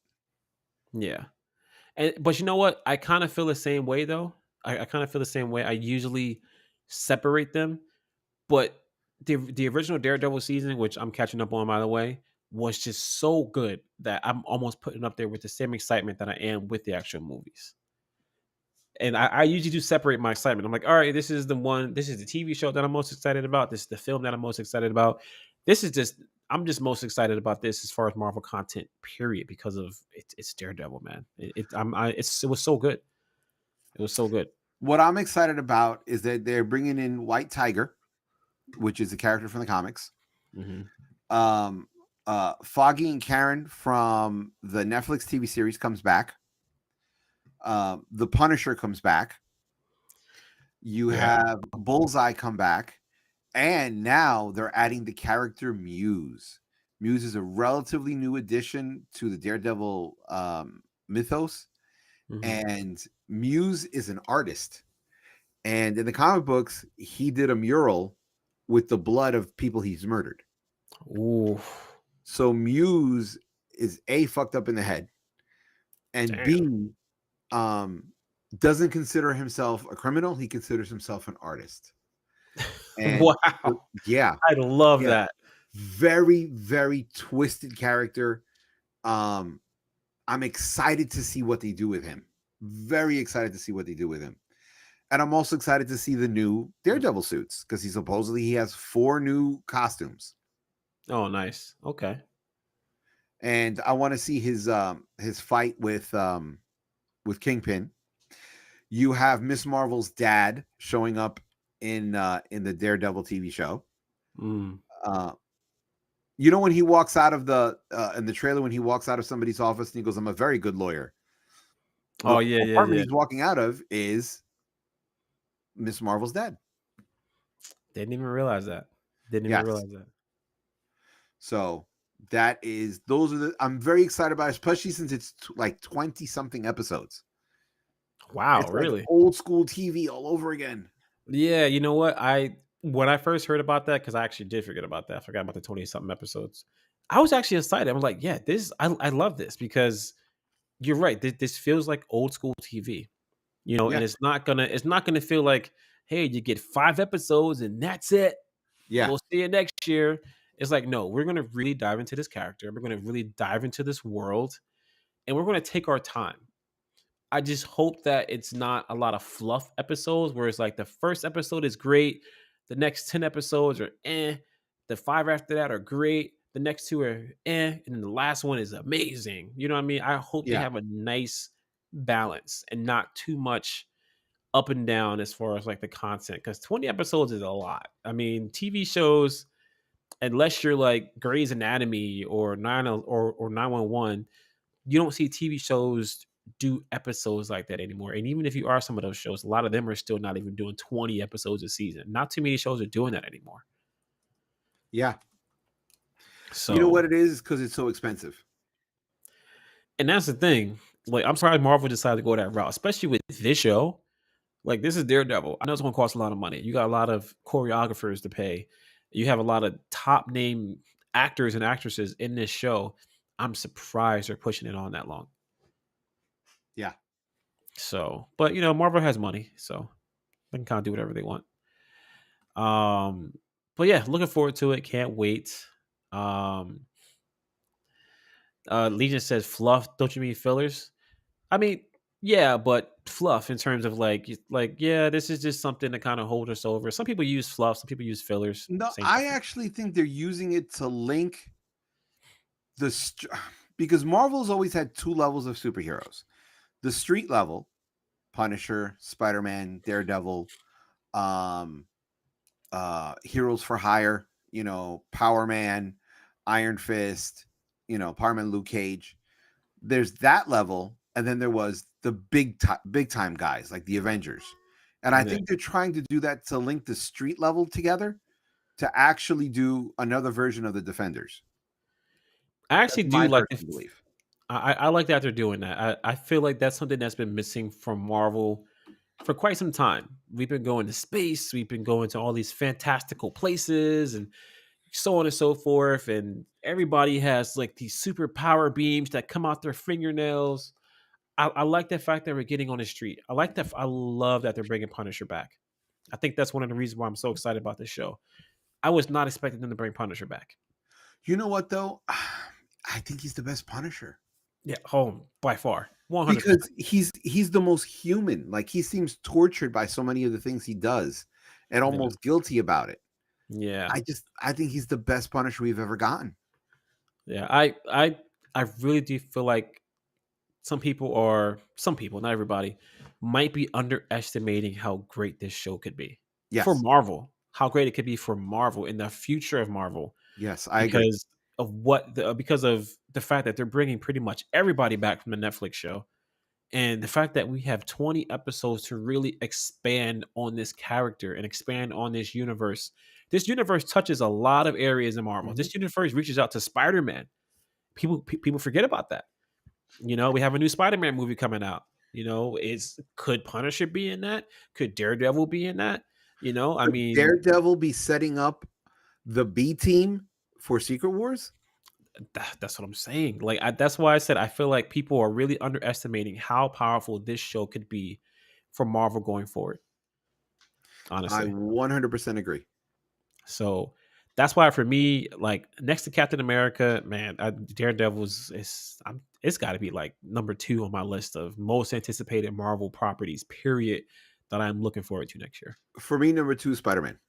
yeah. But you know what? I kind of feel the same way though. I kind of feel the same way. I usually separate them, but the original Daredevil season, which I'm catching up on by the way, was just so good that I'm almost putting up there with the same excitement that I am with the actual movies. And I usually do separate my excitement. I'm like, all right, this is the TV show that I'm most excited about. This is the film that I'm most excited about. This is just, I'm just most excited about this as far as Marvel content, period, because of it's Daredevil, man. It was so good. It was so good. What I'm excited about is that they're bringing in White Tiger, which is a character from the comics. Hmm. Um, Foggy and Karen from the Netflix TV series comes back. The Punisher comes back. You Yeah. have Bullseye come back. And now they're adding the character Muse. Muse is a relatively new addition to the Daredevil mythos. Hmm. And Muse is an artist. And in the comic books, he did a mural with the blood of people he's murdered. Ooh, So Muse is A, fucked up in the head, and damn. B, um, doesn't consider himself a criminal. He considers himself an artist. And Wow. yeah, I love yeah, that. very, very twisted character. Um, I'm excited to see what they do with him. Very excited to see what they do with him. And I'm also excited to see the new Daredevil suits because he has 4 new costumes. Oh, nice. Okay. And I want to see his fight with Kingpin. You have Miss Marvel's dad showing up in the Daredevil TV show. Mm. Uh, you know when he walks out of the in the trailer when he walks out of somebody's office and he goes, "I'm a very good lawyer." The Oh yeah, yeah, apartment yeah. he's walking out of is Miss Marvel's dad. Didn't even realize that. Didn't even Yes. realize that. So that is those are the I'm very excited about it, especially since it's like 20 something episodes. Wow, It's like really? old school TV all over again. Yeah, you know what? I when I first heard about that, because I actually did forget about that. I forgot about the 20 something episodes. I was actually excited. I'm like, yeah, this I love this because you're right. This feels like old school TV, and Yes. it's not gonna feel like, hey, you get 5 episodes and that's it. Yeah. We'll see you next year. It's like, no, we're gonna really dive into this character. We're gonna really dive into this world, and we're gonna take our time. I just hope that it's not a lot of fluff episodes where it's like the first episode is great, the next 10 episodes are the 5 after that are great, the next 2 are and then the last one is amazing. You know what I mean? I hope they Yeah. have a nice balance and not too much up and down as far as like the content because 20 episodes is a lot. I mean, TV shows, unless you're like Grey's Anatomy or 911, you don't see TV shows do episodes like that anymore. And even if you are some of those shows, a lot of them are still not even doing 20 episodes a season. Not too many shows are doing that anymore. Yeah. You know what So, it is? Because it's so expensive. and that's the thing. Like, I'm sorry Marvel decided to go that route, especially with this show. Like, this is Daredevil. I know it's going to cost a lot of money. You got a lot of choreographers to pay. You have a lot of top name actors and actresses in this show. I'm surprised they're pushing it on that long. Yeah. So, but Marvel has money, so they can kind of do whatever they want. Um, but yeah, looking forward to it. Can't wait. Um, Legion says fluff. Don't you mean fillers? I mean, yeah, but fluff in terms of yeah, this is just something to kind of hold us over. Some people use fluff. Some people use fillers. No, Same I difference. actually think they're using it to link because Marvel's always had two levels of superheroes. The street level, Punisher, Spider-Man, Daredevil, um Heroes for Hire, Power Man, Iron Fist, Power Man, Luke Cage. There's that level, and then there was the big time guys like the Avengers. And I Yeah. think they're trying to do that to link the street level together to actually do another version of the Defenders. I That's actually do my like personal belief. I like that they're doing that. I feel like that's something that's been missing from Marvel for quite some time. We've been going to space. We've been going to all these fantastical places and so on and so forth. And everybody has like these super power beams that come out their fingernails. I like the fact that we're getting on the street. I like that. I love that they're bringing Punisher back. I think that's one of the reasons why I'm so excited about this show. I was not expecting them to bring Punisher back. You know what though? I think he's the best Punisher Yeah, home by far, 100%. because he's the most human. Like he seems tortured by so many of the things he does and Yeah, almost guilty about it. yeah, I think he's the best Punisher we've ever gotten. yeah. I really do feel like some people, not everybody, might be underestimating how great this show could be for Yes. Marvel. How great it could be for Marvel in the future of Marvel Yes, I agree. because because of the fact that they're bringing pretty much everybody back from the Netflix show, and the fact that we have 20 episodes to really expand on this character and expand on this universe. This universe touches a lot of areas in Marvel. Mhm. This universe reaches out to Spider-Man. People forget about that. We have a new Spider-Man movie coming out. Is could Punisher be in that? Could Daredevil be in that? I Could mean, Daredevil be setting up the B team for Secret Wars? that's what I'm saying. Like, that's why I said I feel like people are really underestimating how powerful this show could be for Marvel going forward. I Honestly, 100% agree. so that's why for me, like next to Captain America, man, Daredevil's it's got to be like number 2 on my list of most anticipated Marvel properties. Period. That I'm looking forward to next year. For me, number 2 is Spider-Man.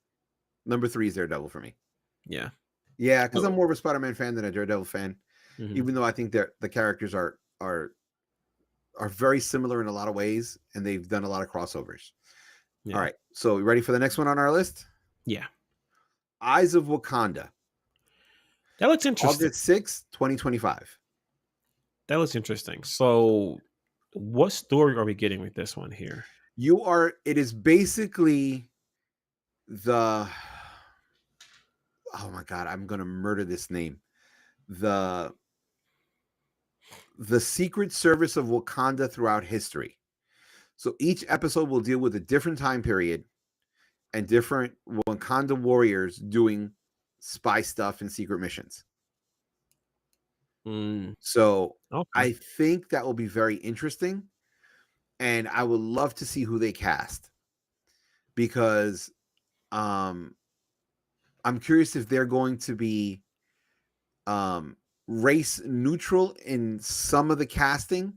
Number 3 is Daredevil for me. Yeah. Yeah, because I'm Oh, more of a Spider-Man fan than a Daredevil fan, mhm. even though I think that the characters are very similar in a lot of ways, and they've done a lot of crossovers. All Yeah. right, so you ready for the next one on our list? Yeah. Eyes of Wakanda. That looks interesting. August 6th, 2025. That looks interesting. So, what story are we getting with this one here? It is basically the, oh my God, I'm going to murder this name. The, the Secret Service of Wakanda throughout history. So each episode will deal with a different time period and different Wakanda warriors doing spy stuff and secret missions. Mm, So okay. I think that will be very interesting. And I would love to see who they cast because um, I'm curious if they're going to be um, race neutral in some of the casting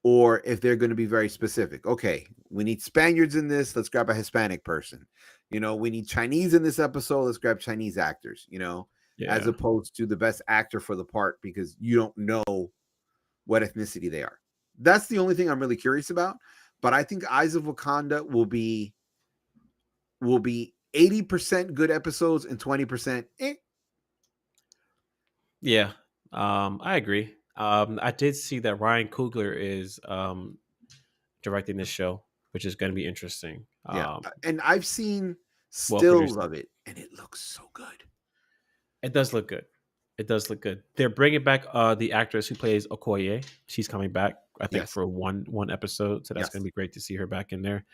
or if they're going to be very specific. Okay, we need Spaniards in this. Let's grab a Hispanic person. We need Chinese in this episode. Let's grab Chinese actors, as Yeah. opposed to the best actor for the part because you don't know what ethnicity they are. That's the only thing I'm really curious about. But I think Eyes of Wakanda will be 80% good episodes and 20% eh. Yeah. I agree. I did see that Ryan Coogler is directing this show, which is going to be interesting. Yeah. And I've seen Well stills produced. of it and it looks so good. It does look good. It does look good. They're bringing back the actress who plays Okoye. She's coming back, I think, Yes. for one episode. So that's going to Yes. be great to see her back in there.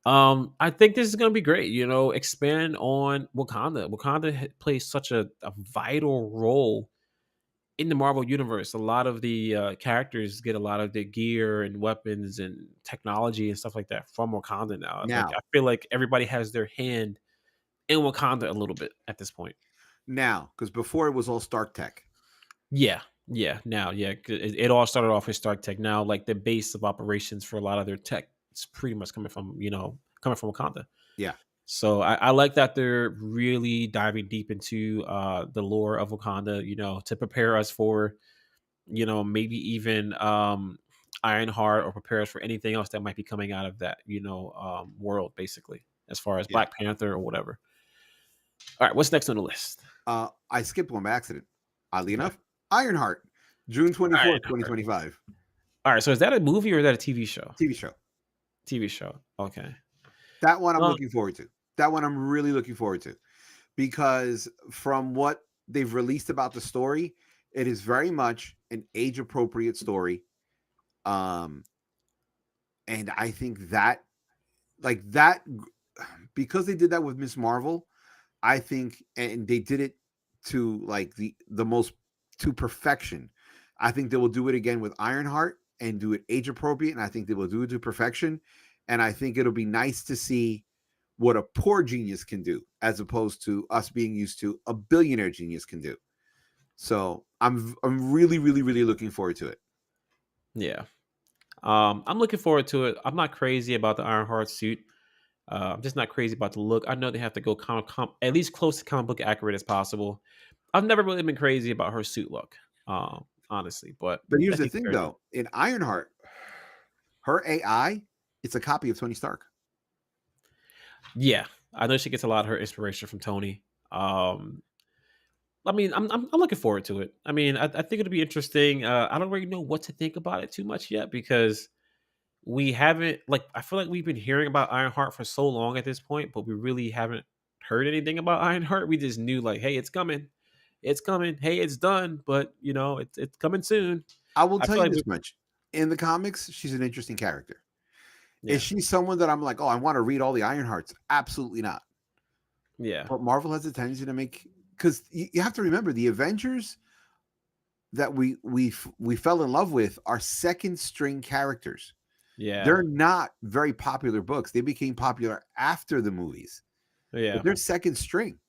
I think this is going to be great. Expand on Wakanda. Wakanda plays such a vital role in the Marvel universe. A lot of the characters get a lot of their gear and weapons and technology and stuff like that from Wakanda now. Like I Now, feel like everybody has their hand in Wakanda a little bit at this point. because before it was all Stark Tech. Yeah, yeah. Now, yeah, it all started off with Stark Tech. Now, like the base of operations for a lot of their tech is pretty much coming from Wakanda. Yeah. So I like that they're really diving deep into the lore of Wakanda. To prepare us for maybe even Ironheart or prepare us for anything else that might be coming out of that world, basically, as far as Yeah. Black Panther or whatever. All right, what's next on the list? I skipped one by accident. Oddly Okay. enough, Ironheart, June 24th, Ironheart. 2025. All right, so is that a movie or is that a TV show? TV show. TV show. Okay. That one I'm Well, looking forward to. That one I'm really looking forward to because from what they've released about the story, it is very much an age appropriate story. Um, and I think that, like that, because they did that with Miss Marvel, I think, and they did it to like the most to perfection. I think they will do it again with Ironheart and do it age appropriate, and I think they will do it to perfection. And I think it'll be nice to see what a poor genius can do, as opposed to us being used to a billionaire genius can do. So I'm really really really looking forward to it. yeah. I'm looking forward to it. I'm not crazy about the Ironheart suit. I'm just not crazy about the look. I know they have to go at least close to comic book accurate as possible. I've never really been crazy about her suit look, honestly, but But here's that's the neither thing, here nor though: in Ironheart, her AI, it's a copy of Tony Stark. yeah, I know she gets a lot of her inspiration from Tony. I mean, I'm looking forward to it. I mean, I think it'll be interesting. I don't really know what to think about it too much yet because we haven't like I feel like we've been hearing about Ironheart for so long at this point, but we really haven't heard anything about Ironheart. We just knew like, hey, it's coming, it's coming. Hey, it's done, but it's coming soon. I will I tell feel you like this much: in the comics, she's an interesting character. Is yeah, she someone that I'm like, oh, I want to read all the Ironhearts? Absolutely not. yeah, But Marvel has a tendency to make because you have to remember the Avengers that we fell in love with are second string characters. yeah, They're not very popular books. They became popular after the movies, but yeah, they're second string.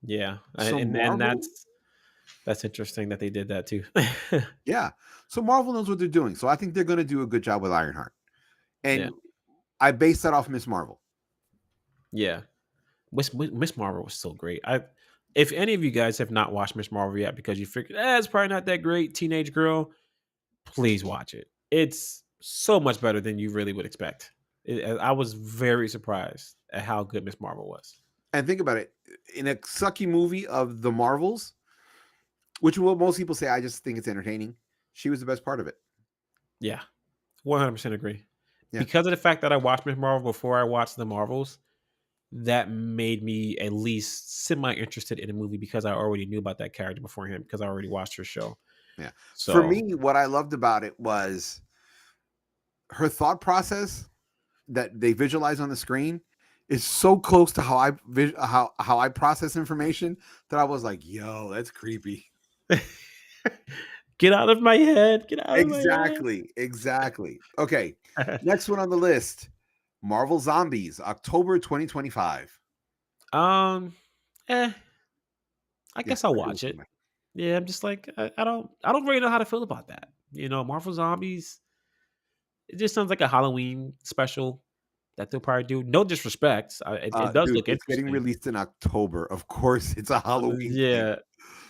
yeah, So and Marvel, that's interesting that they did that too. yeah. So Marvel knows what they're doing. So I think they're going to do a good job with Ironheart. Yeah, And I base that off Miss Marvel. yeah. Miss Marvel was so great. If any of you guys have not watched Miss Marvel yet because you figured it's probably not that great, teenage girl, please watch it. It's so much better than you really would expect. I was very surprised at how good Miss Marvel was. And think about it, in a sucky movie of the Marvels, which will most people say. I just think it's entertaining. She was the best part of it. Yeah, 100% agree. Yeah. Because of the fact that I watched Miss Marvel before I watched the Marvels, that made me at least semi interested in the movie because I already knew about that character beforehand because I already watched her show. Yeah. For So me, what I loved about it was her thought process that they visualize on the screen is so close to how how I process information that I was like, "Yo, that's creepy." get out of my head. Get out of my Exactly. Exactly. Okay. head. Next one on the list. Marvel Zombies, October 2025. um, eh, I Yeah, guess I'll I feel the watch same it. way. Yeah, I'm just like I don't really know how to feel about that. Marvel Zombies. It just sounds like a Halloween special that they'll probably do. No disrespect, it does Dude, look it's getting interesting. released in October. Of course, it's a Halloween thing. Yeah,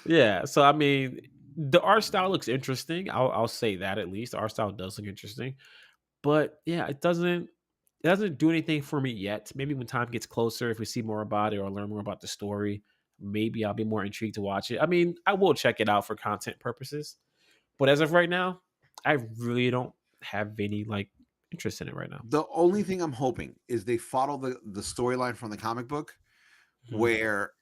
yeah. So I mean, the art style looks interesting. I'll say that at least the art style does look interesting. But yeah, it doesn't do anything for me yet. Maybe when time gets closer, if we see more about it or learn more about the story, maybe I'll be more intrigued to watch it. I mean, I will check it out for content purposes. But as of right now, I really don't have any like interest in it right now. The only thing I'm hoping is they follow the storyline from the comic book Mhm. where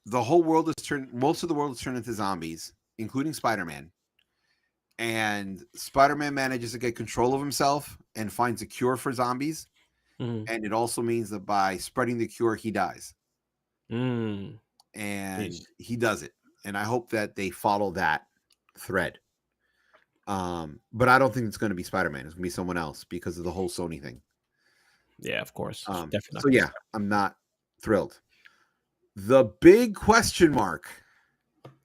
the whole world is turned most of the world is turned into zombies, including Spider-Man. And Spider-Man manages to get control of himself and finds a cure for zombies. Mhm. And it also means that by spreading the cure, he dies. Mm. And Yeesh. he does it. And I hope that they follow that thread. But I don't think it's going to be Spider-Man. It's going to be someone else because of the whole Sony thing. Yeah, of course. It's definitely not So gonna be yeah, I'm not thrilled. The big question mark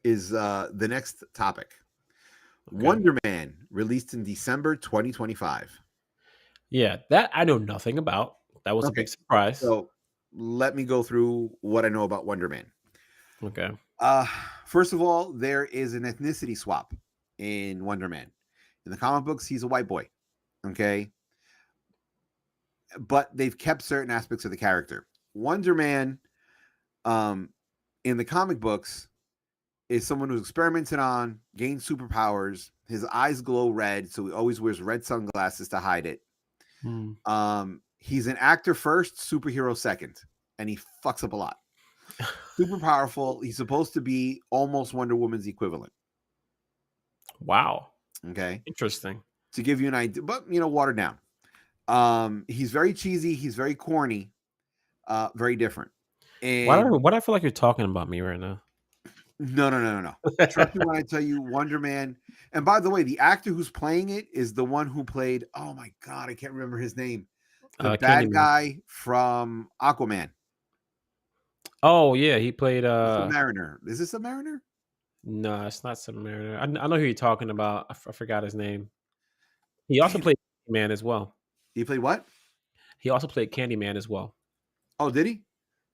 is the next topic. okay. Wonder Man released in December 2025. Yeah, that I know nothing about. That was a Okay. big surprise. So let me go through what I know about Wonder Man. Okay. Uh, First of all, there is an ethnicity swap in Wonder Man. In the comic books, he's a white boy. Okay. But they've kept certain aspects of the character. Wonder Man, um, in the comic books, is someone who's experimented on, gained superpowers. His eyes glow red, so he always wears red sunglasses to hide it. Mm. He's an actor first, superhero second, and he fucks up a lot. Super powerful. He's supposed to be almost Wonder Woman's equivalent. Wow. Okay, Interesting. to give you an idea, but watered down. He's very cheesy. He's very corny. Very different. And Why do I feel like you're talking about me right now? no, no, no, no, no. Trust me when I tell you, Wonder Man. And by the way, the actor who's playing it is the one who played. Oh my god, I can't remember his name. The bad Candyman. guy from Aquaman, Oh yeah, he played the Submariner. Is this Submariner? no, it's not Submariner. I know who you're talking about. I forgot his name. He also Damn it. played Man as well. He played what? He also played Candyman as well. Oh, did he?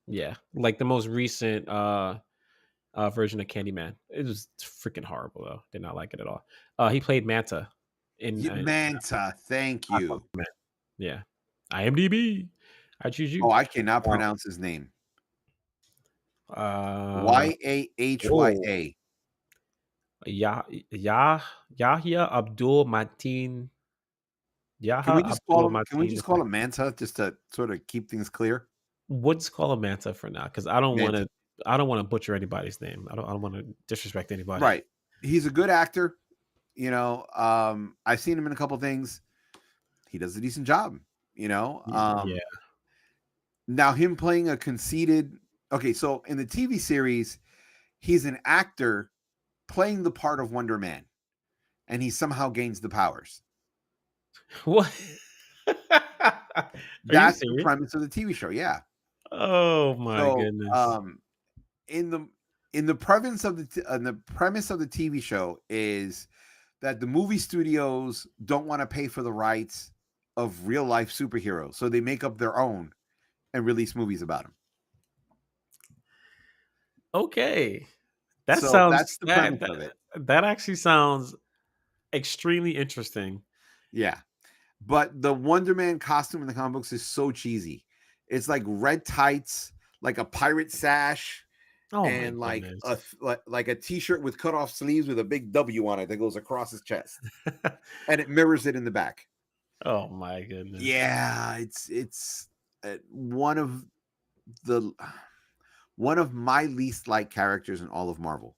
Yeah, like the most recent version of Candyman. It was freaking horrible though. Did not like it at all. He played Manta in Manta. Thank you. Aquaman. Yeah. IMDb. I choose Oh, you. I cannot Um, pronounce his name. uh, oh, Yahya. Yah Yah Yahya Abdul Mateen. Yaha Abdul Can we Mateen just the call second. him Manta just to sort of keep things clear? What's call a Manta for now? Because I don't want Manta. to. I don't want to butcher anybody's name. I don't want to disrespect anybody. Right. He's a good actor. I've seen him in a couple things. He does a decent job. You know, Yeah. now him playing a conceited. Okay, so in the TV series, he's an actor playing the part of Wonder Man, and he somehow gains the powers. What? Are you That's the serious? premise of the TV show. Yeah. Oh my So, goodness. in the in the premise of the premise of the TV show is that the movie studios don't want to pay for the rights of real life superheroes, so they make up their own and release movies about them. Okay. That So sounds that's the premise of it. that actually sounds extremely interesting. Yeah. But the Wonder Man costume in the comic books is so cheesy. It's like red tights, like a pirate sash, Oh my and like goodness. like a t-shirt with cut off sleeves with a big W on it that goes across his chest, and it mirrors it in the back. Oh my goodness. Yeah, it's one of the one of my least liked characters in all of Marvel.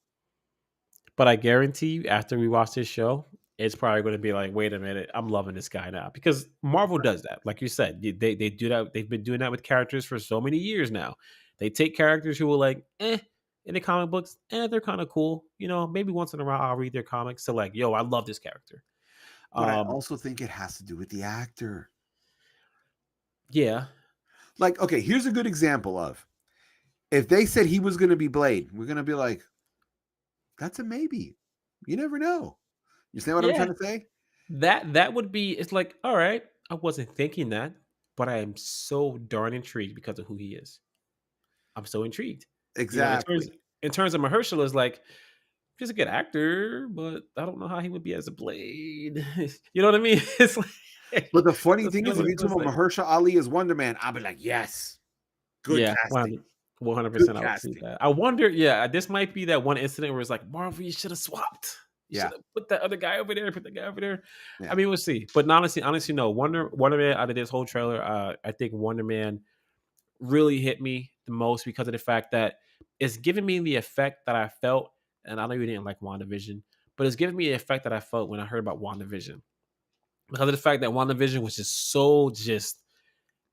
But I guarantee you, after we watch this show, it's probably going to be like, wait a minute, I'm loving this guy now because Marvel does that. Like you said, they do that. They've been doing that with characters for so many years now. They take characters who were like, in the comic books, they're kind of cool. You know, maybe once in a while I'll read their comics. So like, yo, I love this character. But I Um, also think it has to do with the actor. yeah, Like, okay, here's a good example of if they said he was going to be Blade, we're going to be like, that's a maybe. You never know. You see what I'm yeah, trying to say? that would be. It's like, all right, I wasn't thinking that, but I am so darn intrigued because of who he is. I'm so intrigued. You know, Exactly. in terms of Mahershala is like he's a good actor, but I don't know how he would be as a Blade. You know what I mean? It's like But the funny that's thing kind of is, if what it you told feels me like. Mahershala Ali as Wonder Man, I'd be like, yes, good Yeah, casting, 100%. good I would see casting. that. I wonder. Yeah, this might be that one incident where it's like Marvel, you should have swapped. You should Yeah, have put that other guy over there. Put the guy over there. I yeah. mean, we'll see. But honestly, no. Wonder Man out of this whole trailer, I think Wonder Man really hit me the most because of the fact that it's giving me the effect that I felt, and I know you didn't like WandaVision, but it's giving me the effect that I felt when I heard about WandaVision. Because of the fact that WandaVision was just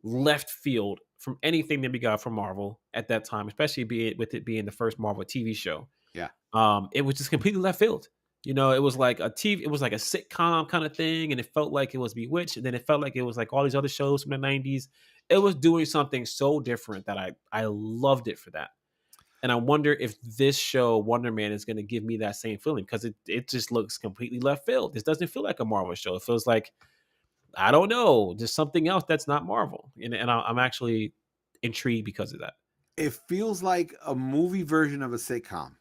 left field from anything that we got from Marvel at that time, especially with it being the first Marvel TV show. Yeah. It was just completely left field. You know, it was like it was like a sitcom kind of thing, and it felt like it was Bewitched, and then it felt like it was like all these other shows from the '90s. It was doing something so different that I loved it for that. And I wonder if this show, Wonder Man, is going to give me that same feeling because it just looks completely left field. This doesn't feel like a Marvel show. It feels like I don't know, just something else that's not Marvel, and I'm actually intrigued because of that. It feels like a movie version of a sitcom.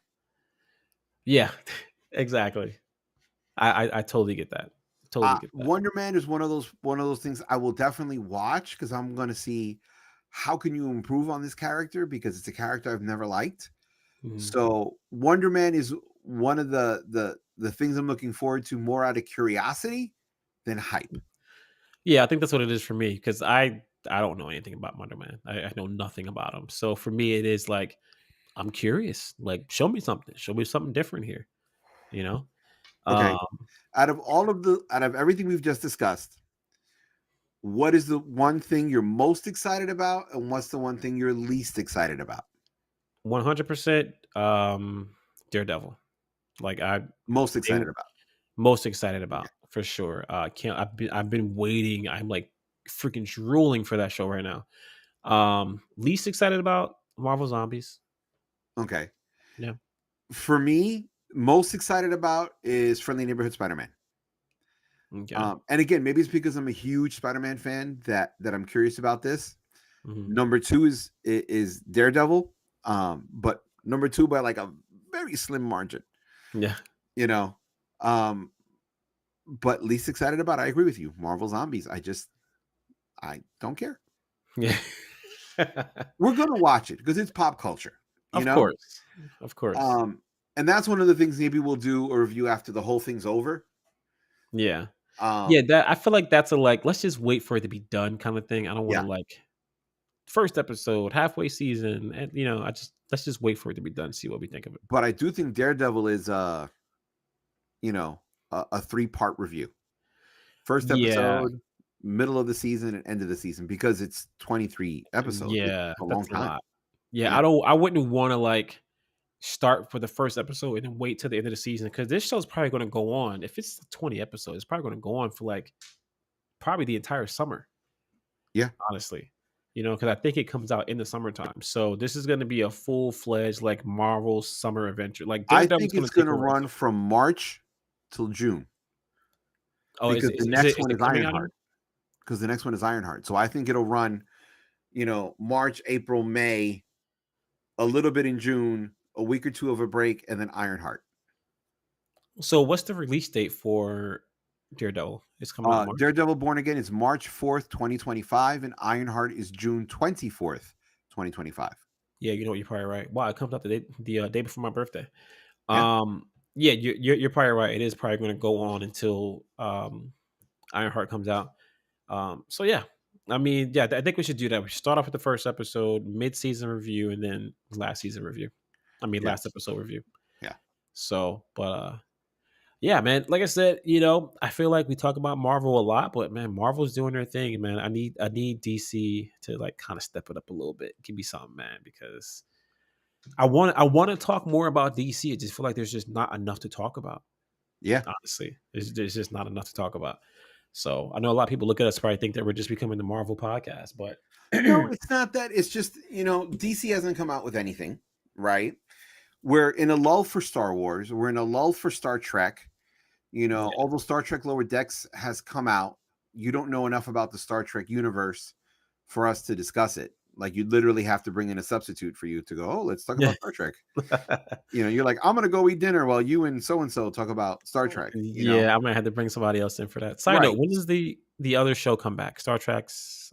Yeah, exactly. I totally get that. Totally get that. Wonder Man is one of those things I will definitely watch because I'm going to see how can you improve on this character because it's a character I've never liked. Mhm. So Wonder Man is one of the things I'm looking forward to more out of curiosity than hype. Yeah, I think that's what it is for me because I don't know anything about Wonder Man. I know nothing about him. So for me, it is like I'm curious. Like, show me something. Show me something different here. You know. Okay, Um, out of everything we've just discussed, what is the one thing you're most excited about, and what's the one thing you're least excited about? 100%. Daredevil. Like Most excited think about. most excited Yeah. about for sure. Can't I've been waiting. I'm like freaking drooling for that show right now. Least excited about Marvel Zombies. Okay. Yeah. For me, most excited about is Friendly Neighborhood Spider-Man. Okay. And again, maybe it's because I'm a huge Spider-Man fan that I'm curious about this. Mhm. Number two is Daredevil, but number two by like a very slim margin, Yeah. you know. Um, but least excited about, I agree with you, Marvel Zombies. I don't care. Yeah. We're gonna watch it because it's pop culture, you Of know. course. Of course. Um, and that's one of the things maybe we'll do a review after the whole thing's over. Yeah. Yeah, Um, that I feel like that's a like, let's just wait for it to be done kind of thing. I don't wanna yeah, like first episode, halfway season, and I just let's just wait for it to be done, see what we think of it. but I do think Daredevil is you know, a three-part review. First Yeah. episode, middle of the season, and end of the season because it's 23 episodes. It's Yeah, a long that's a time. lot. Yeah, Yeah. I wouldn't wanna, like, start for the first episode and then wait till the end of the season because this show's probably gonna go on if it's 20 episodes, it's probably gonna go on for, like, probably the entire summer, Yeah. honestly. Because I think it comes out in the summertime, so this is gonna be a full-fledged, like, Marvel summer adventure, like, I Daredevil's think gonna it's take gonna over the run summer. from March till June Oh, because the is next one it is coming out in Ironheart. Because the next one is Ironheart. So I think it'll run, March, April, May, a little bit in June, a week or two of a break, and then Ironheart. So what's the release date for Daredevil? It's coming out in March? Daredevil Born Again is March 4th, 2025, and Ironheart is June 24th, 2025. Yeah, you know what? You're probably right. Wow, it comes out the day before my birthday. Yeah. Yeah, you're probably right. It is probably going to go on until Ironheart comes out. So yeah, I mean, yeah, I think we should do that. We should start off with the first episode, mid-season review, and then last season review. I mean, last Yes. episode review. Yeah. So, but yeah, man. Like I said, I feel like we talk about Marvel a lot, but man, Marvel's doing their thing, man. I need DC to like kind of step it up a little bit. Give me something, man, because I want to talk more about DC. I just feel like there's just not enough to talk about. Yeah. Honestly, there's just not enough to talk about. So I know a lot of people look at us probably think that we're just becoming the Marvel podcast, but No, it's not that. It's just, DC hasn't come out with anything, right? We're in a lull for Star Wars. We're in a lull for Star Trek. yeah, Although Star Trek Lower Decks has come out, you don't know enough about the Star Trek universe for us to discuss it. Like, you'd literally have to bring in a substitute for you to go, oh, let's talk yeah, about Star Trek. You're like, I'm going to go eat dinner while you and so talk about Star Trek. yeah. I might have to bring somebody else in for that. Side note: Right. when does the other show come back? Star Trek's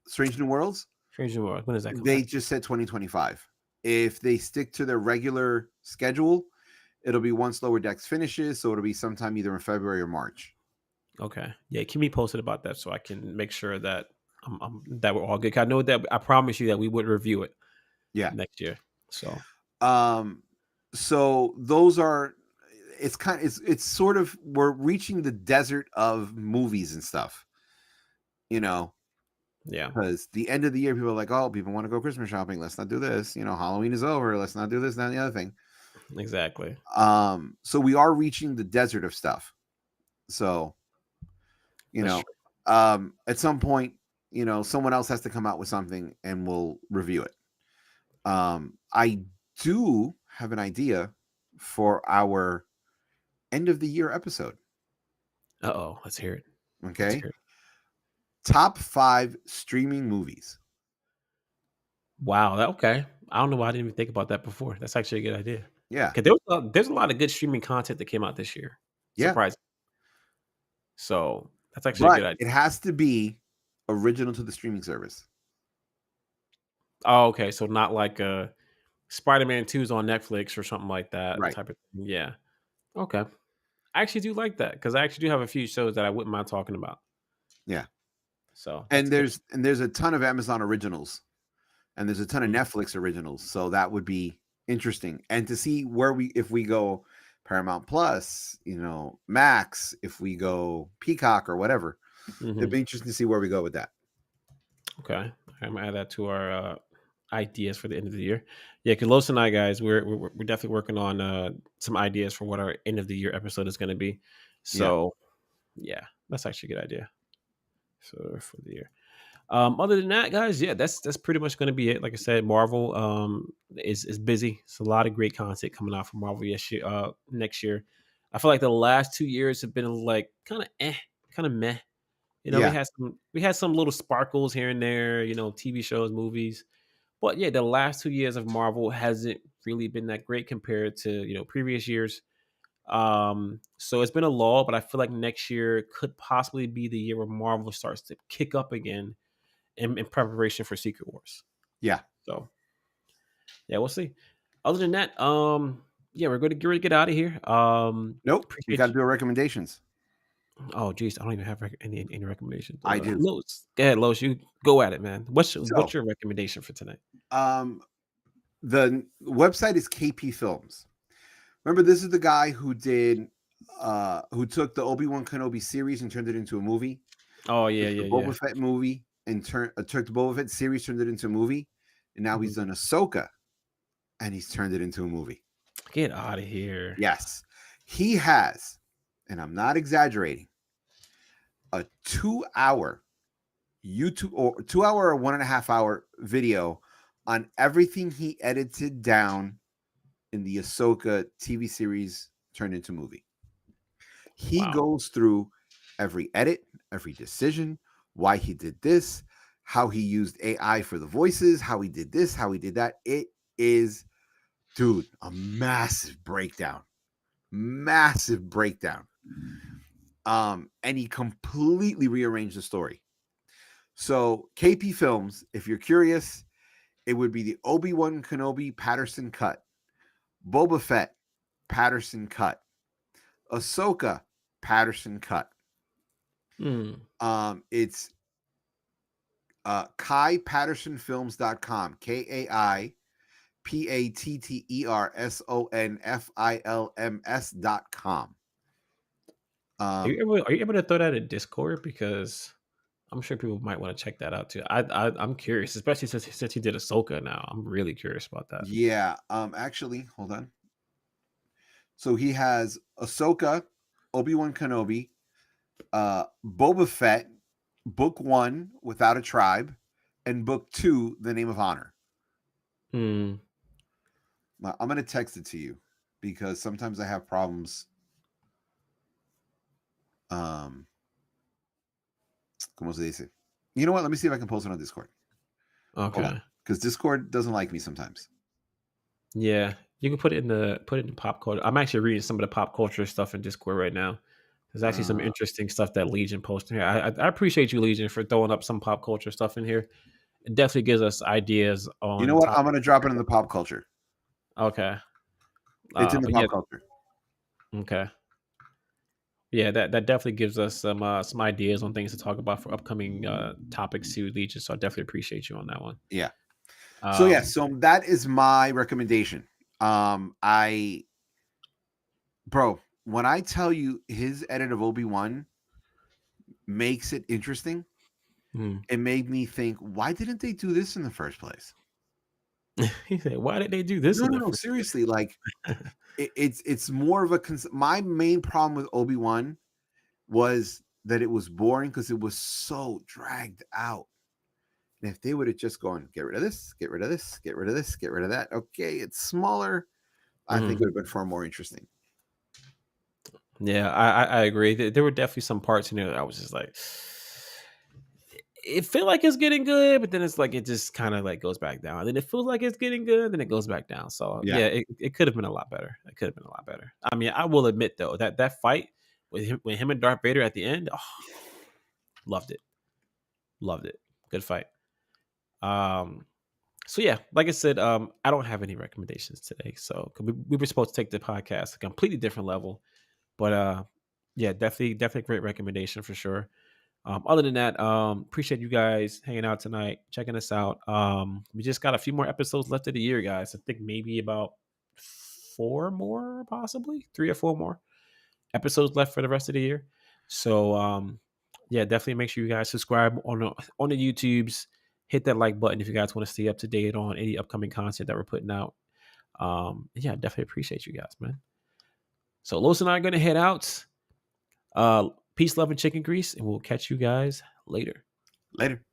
Strange New Worlds, Strange New World. When does that come they back? just said 2025. If they stick to their regular schedule, it'll be once Lower Decks finishes. So it'll be sometime either in February or March. Okay, yeah. Keep me posted about that so I can make sure that that we're all good. 'Cause I know that I promise you that we would review it Yeah. next year. So Um, so those are it's sort of we're reaching the desert of movies and stuff, you know, yeah, because the end of the year, people are like, oh, people want to go Christmas shopping. Let's not do this. Halloween is over. Let's not do this, that, and the other thing. exactly. So we are reaching the desert of stuff. So, you That's know, true. at some point, someone else has to come out with something and we'll review it. I do have an idea for our end of the year episode. Oh, let's hear it. Let's Okay. hear it. Top 5 streaming movies. Wow. Okay. I don't know why I didn't even think about that before. That's actually a good idea. Yeah. Because there's a lot of good streaming content that came out this year. Yeah. Surprising. So that's actually a But good idea. it has to be original to the streaming service. Oh, okay. So not like Spider-Man 2's on Netflix or something like that Right. type of thing. Yeah. Okay. I actually do like that because I actually do have a few shows that I wouldn't mind talking about. Yeah. So that's And good. there's a ton of Amazon originals and there's a ton of Mhm. Netflix originals. So that would be interesting. And to see if we go Paramount Plus, Max, if we go Peacock or whatever, it'd Mhm. be interesting to see where we go with that. Okay. I'm gonna add that to our ideas for the end of the year. Yeah, because Los and I guys, we're definitely working on some ideas for what our end of the year episode is going to be. Yeah. So yeah, that's actually a good idea. So for the year. Other than that, guys, yeah, that's pretty much going to be it. Like I said, Marvel is busy. It's a lot of great content coming out from Marvel next year. I feel like the last 2 years have been like kind of meh. We Yeah. had some little sparkles here and there. TV shows, movies. But yeah, the last 2 years of Marvel hasn't really been that great compared to previous years. So it's been a lull, but I feel like next year could possibly be the year where Marvel starts to kick up again in preparation for Secret Wars. Yeah. So yeah, we'll see. Other than that, yeah, we're going to get out of here. Nope. We got Appreciate to you. do our recommendations. Oh, geez, I don't even have any recommendations. I do. Los, go ahead, Los, you go at it, man. What's So, your recommendation for tonight? um, the website is KP Films. Remember, this is the guy who took the Obi-Wan Kenobi series and turned it into a movie. Oh yeah, Took the yeah, yeah. Boba Fett movie and took the Boba Fett series, turned it into a movie, and now he's Mhm. done Ahsoka and he's turned it into a movie. Get out of here. Yes, he has, and I'm not exaggerating, a 2 hour YouTube or 2 hour or 1.5 hour video on everything he edited down in the Ahsoka TV series turned into movie. He Wow. goes through every edit, every decision, why he did this, how he used AI for the voices, how he did this, how he did that. It is, dude, a massive breakdown. Massive breakdown. And he completely rearranged the story. So KP Films, if you're curious, it would be the Obi-Wan Kenobi Patterson cut, Boba Fett Patterson cut, Ahsoka Patterson cut. Hmm. It's KaiPattersonFilms.com, KaiPattersonFilms.com. Are you able to throw that in Discord? Because I'm sure people might want to check that out too. I'm curious, especially since he did Ahsoka now. I'm really curious about that. Yeah. Actually, hold on. So he has Ahsoka, Obi-Wan Kenobi, Boba Fett, Book 1, Without a Tribe, and Book 2, The Name of Honor. Hmm. I'm going to text it to you because sometimes I have problems. ¿Cómo se dice? You know what? Let me see if I can post it on Discord. Hold on. Okay. Because Discord doesn't like me sometimes. Yeah, you can put it in pop culture. I'm actually reading some of the pop culture stuff in Discord right now. There's actually some interesting stuff that Legion posted here. I appreciate you, Legion, for throwing up some pop culture stuff in here. It definitely gives us ideas You know on what? I'm topics. going to drop it in the pop culture. Okay. It's in the But yeah, pop culture. okay. Yeah, that definitely gives us some ideas on things to talk about for upcoming topics to Legion. So I definitely appreciate you on that one. Yeah. So yeah, Um, so that is my recommendation. I bro, when I tell you his edit of Obi-Wan makes it interesting, hmm. it made me think, why didn't they do this in the first place? He said, "Why did they do this No, in no, the no, first seriously, like it's more of a my main problem with Obi-Wan was that it was boring because it was so dragged out. And if they would have just gone, get rid of this, get rid of this, get rid of this, get rid of that, okay, it's smaller, I think Mhm. it would have been far more interesting. Yeah, I agree. There were definitely some parts in there that I was just like, it feel like it's getting good, but then it's like it just kind of like goes back down. Then it feels like it's getting good, then it goes back down. So Yeah. yeah, it could have been a lot better. It could have been a lot better. I mean, I will admit though that fight with him and Darth Vader at the end, oh, loved it, loved it. Good fight. Um, so yeah, like I said, I don't have any recommendations today. So 'cause we were supposed to take the podcast a completely different level, but yeah, definitely great recommendation for sure. Other than that, appreciate you guys hanging out tonight, checking us out. We just got a few more episodes left of the year, guys. I think maybe about 4 more, possibly 3 or 4 more episodes left for the rest of the year. So, yeah, definitely make sure you guys subscribe on the YouTubes. Hit that like button if you guys want to stay up to date on any upcoming content that we're putting out. Yeah, definitely appreciate you guys, man. So, Los and I are gonna head out. Peace, love, and chicken grease, and we'll catch you guys later. Later.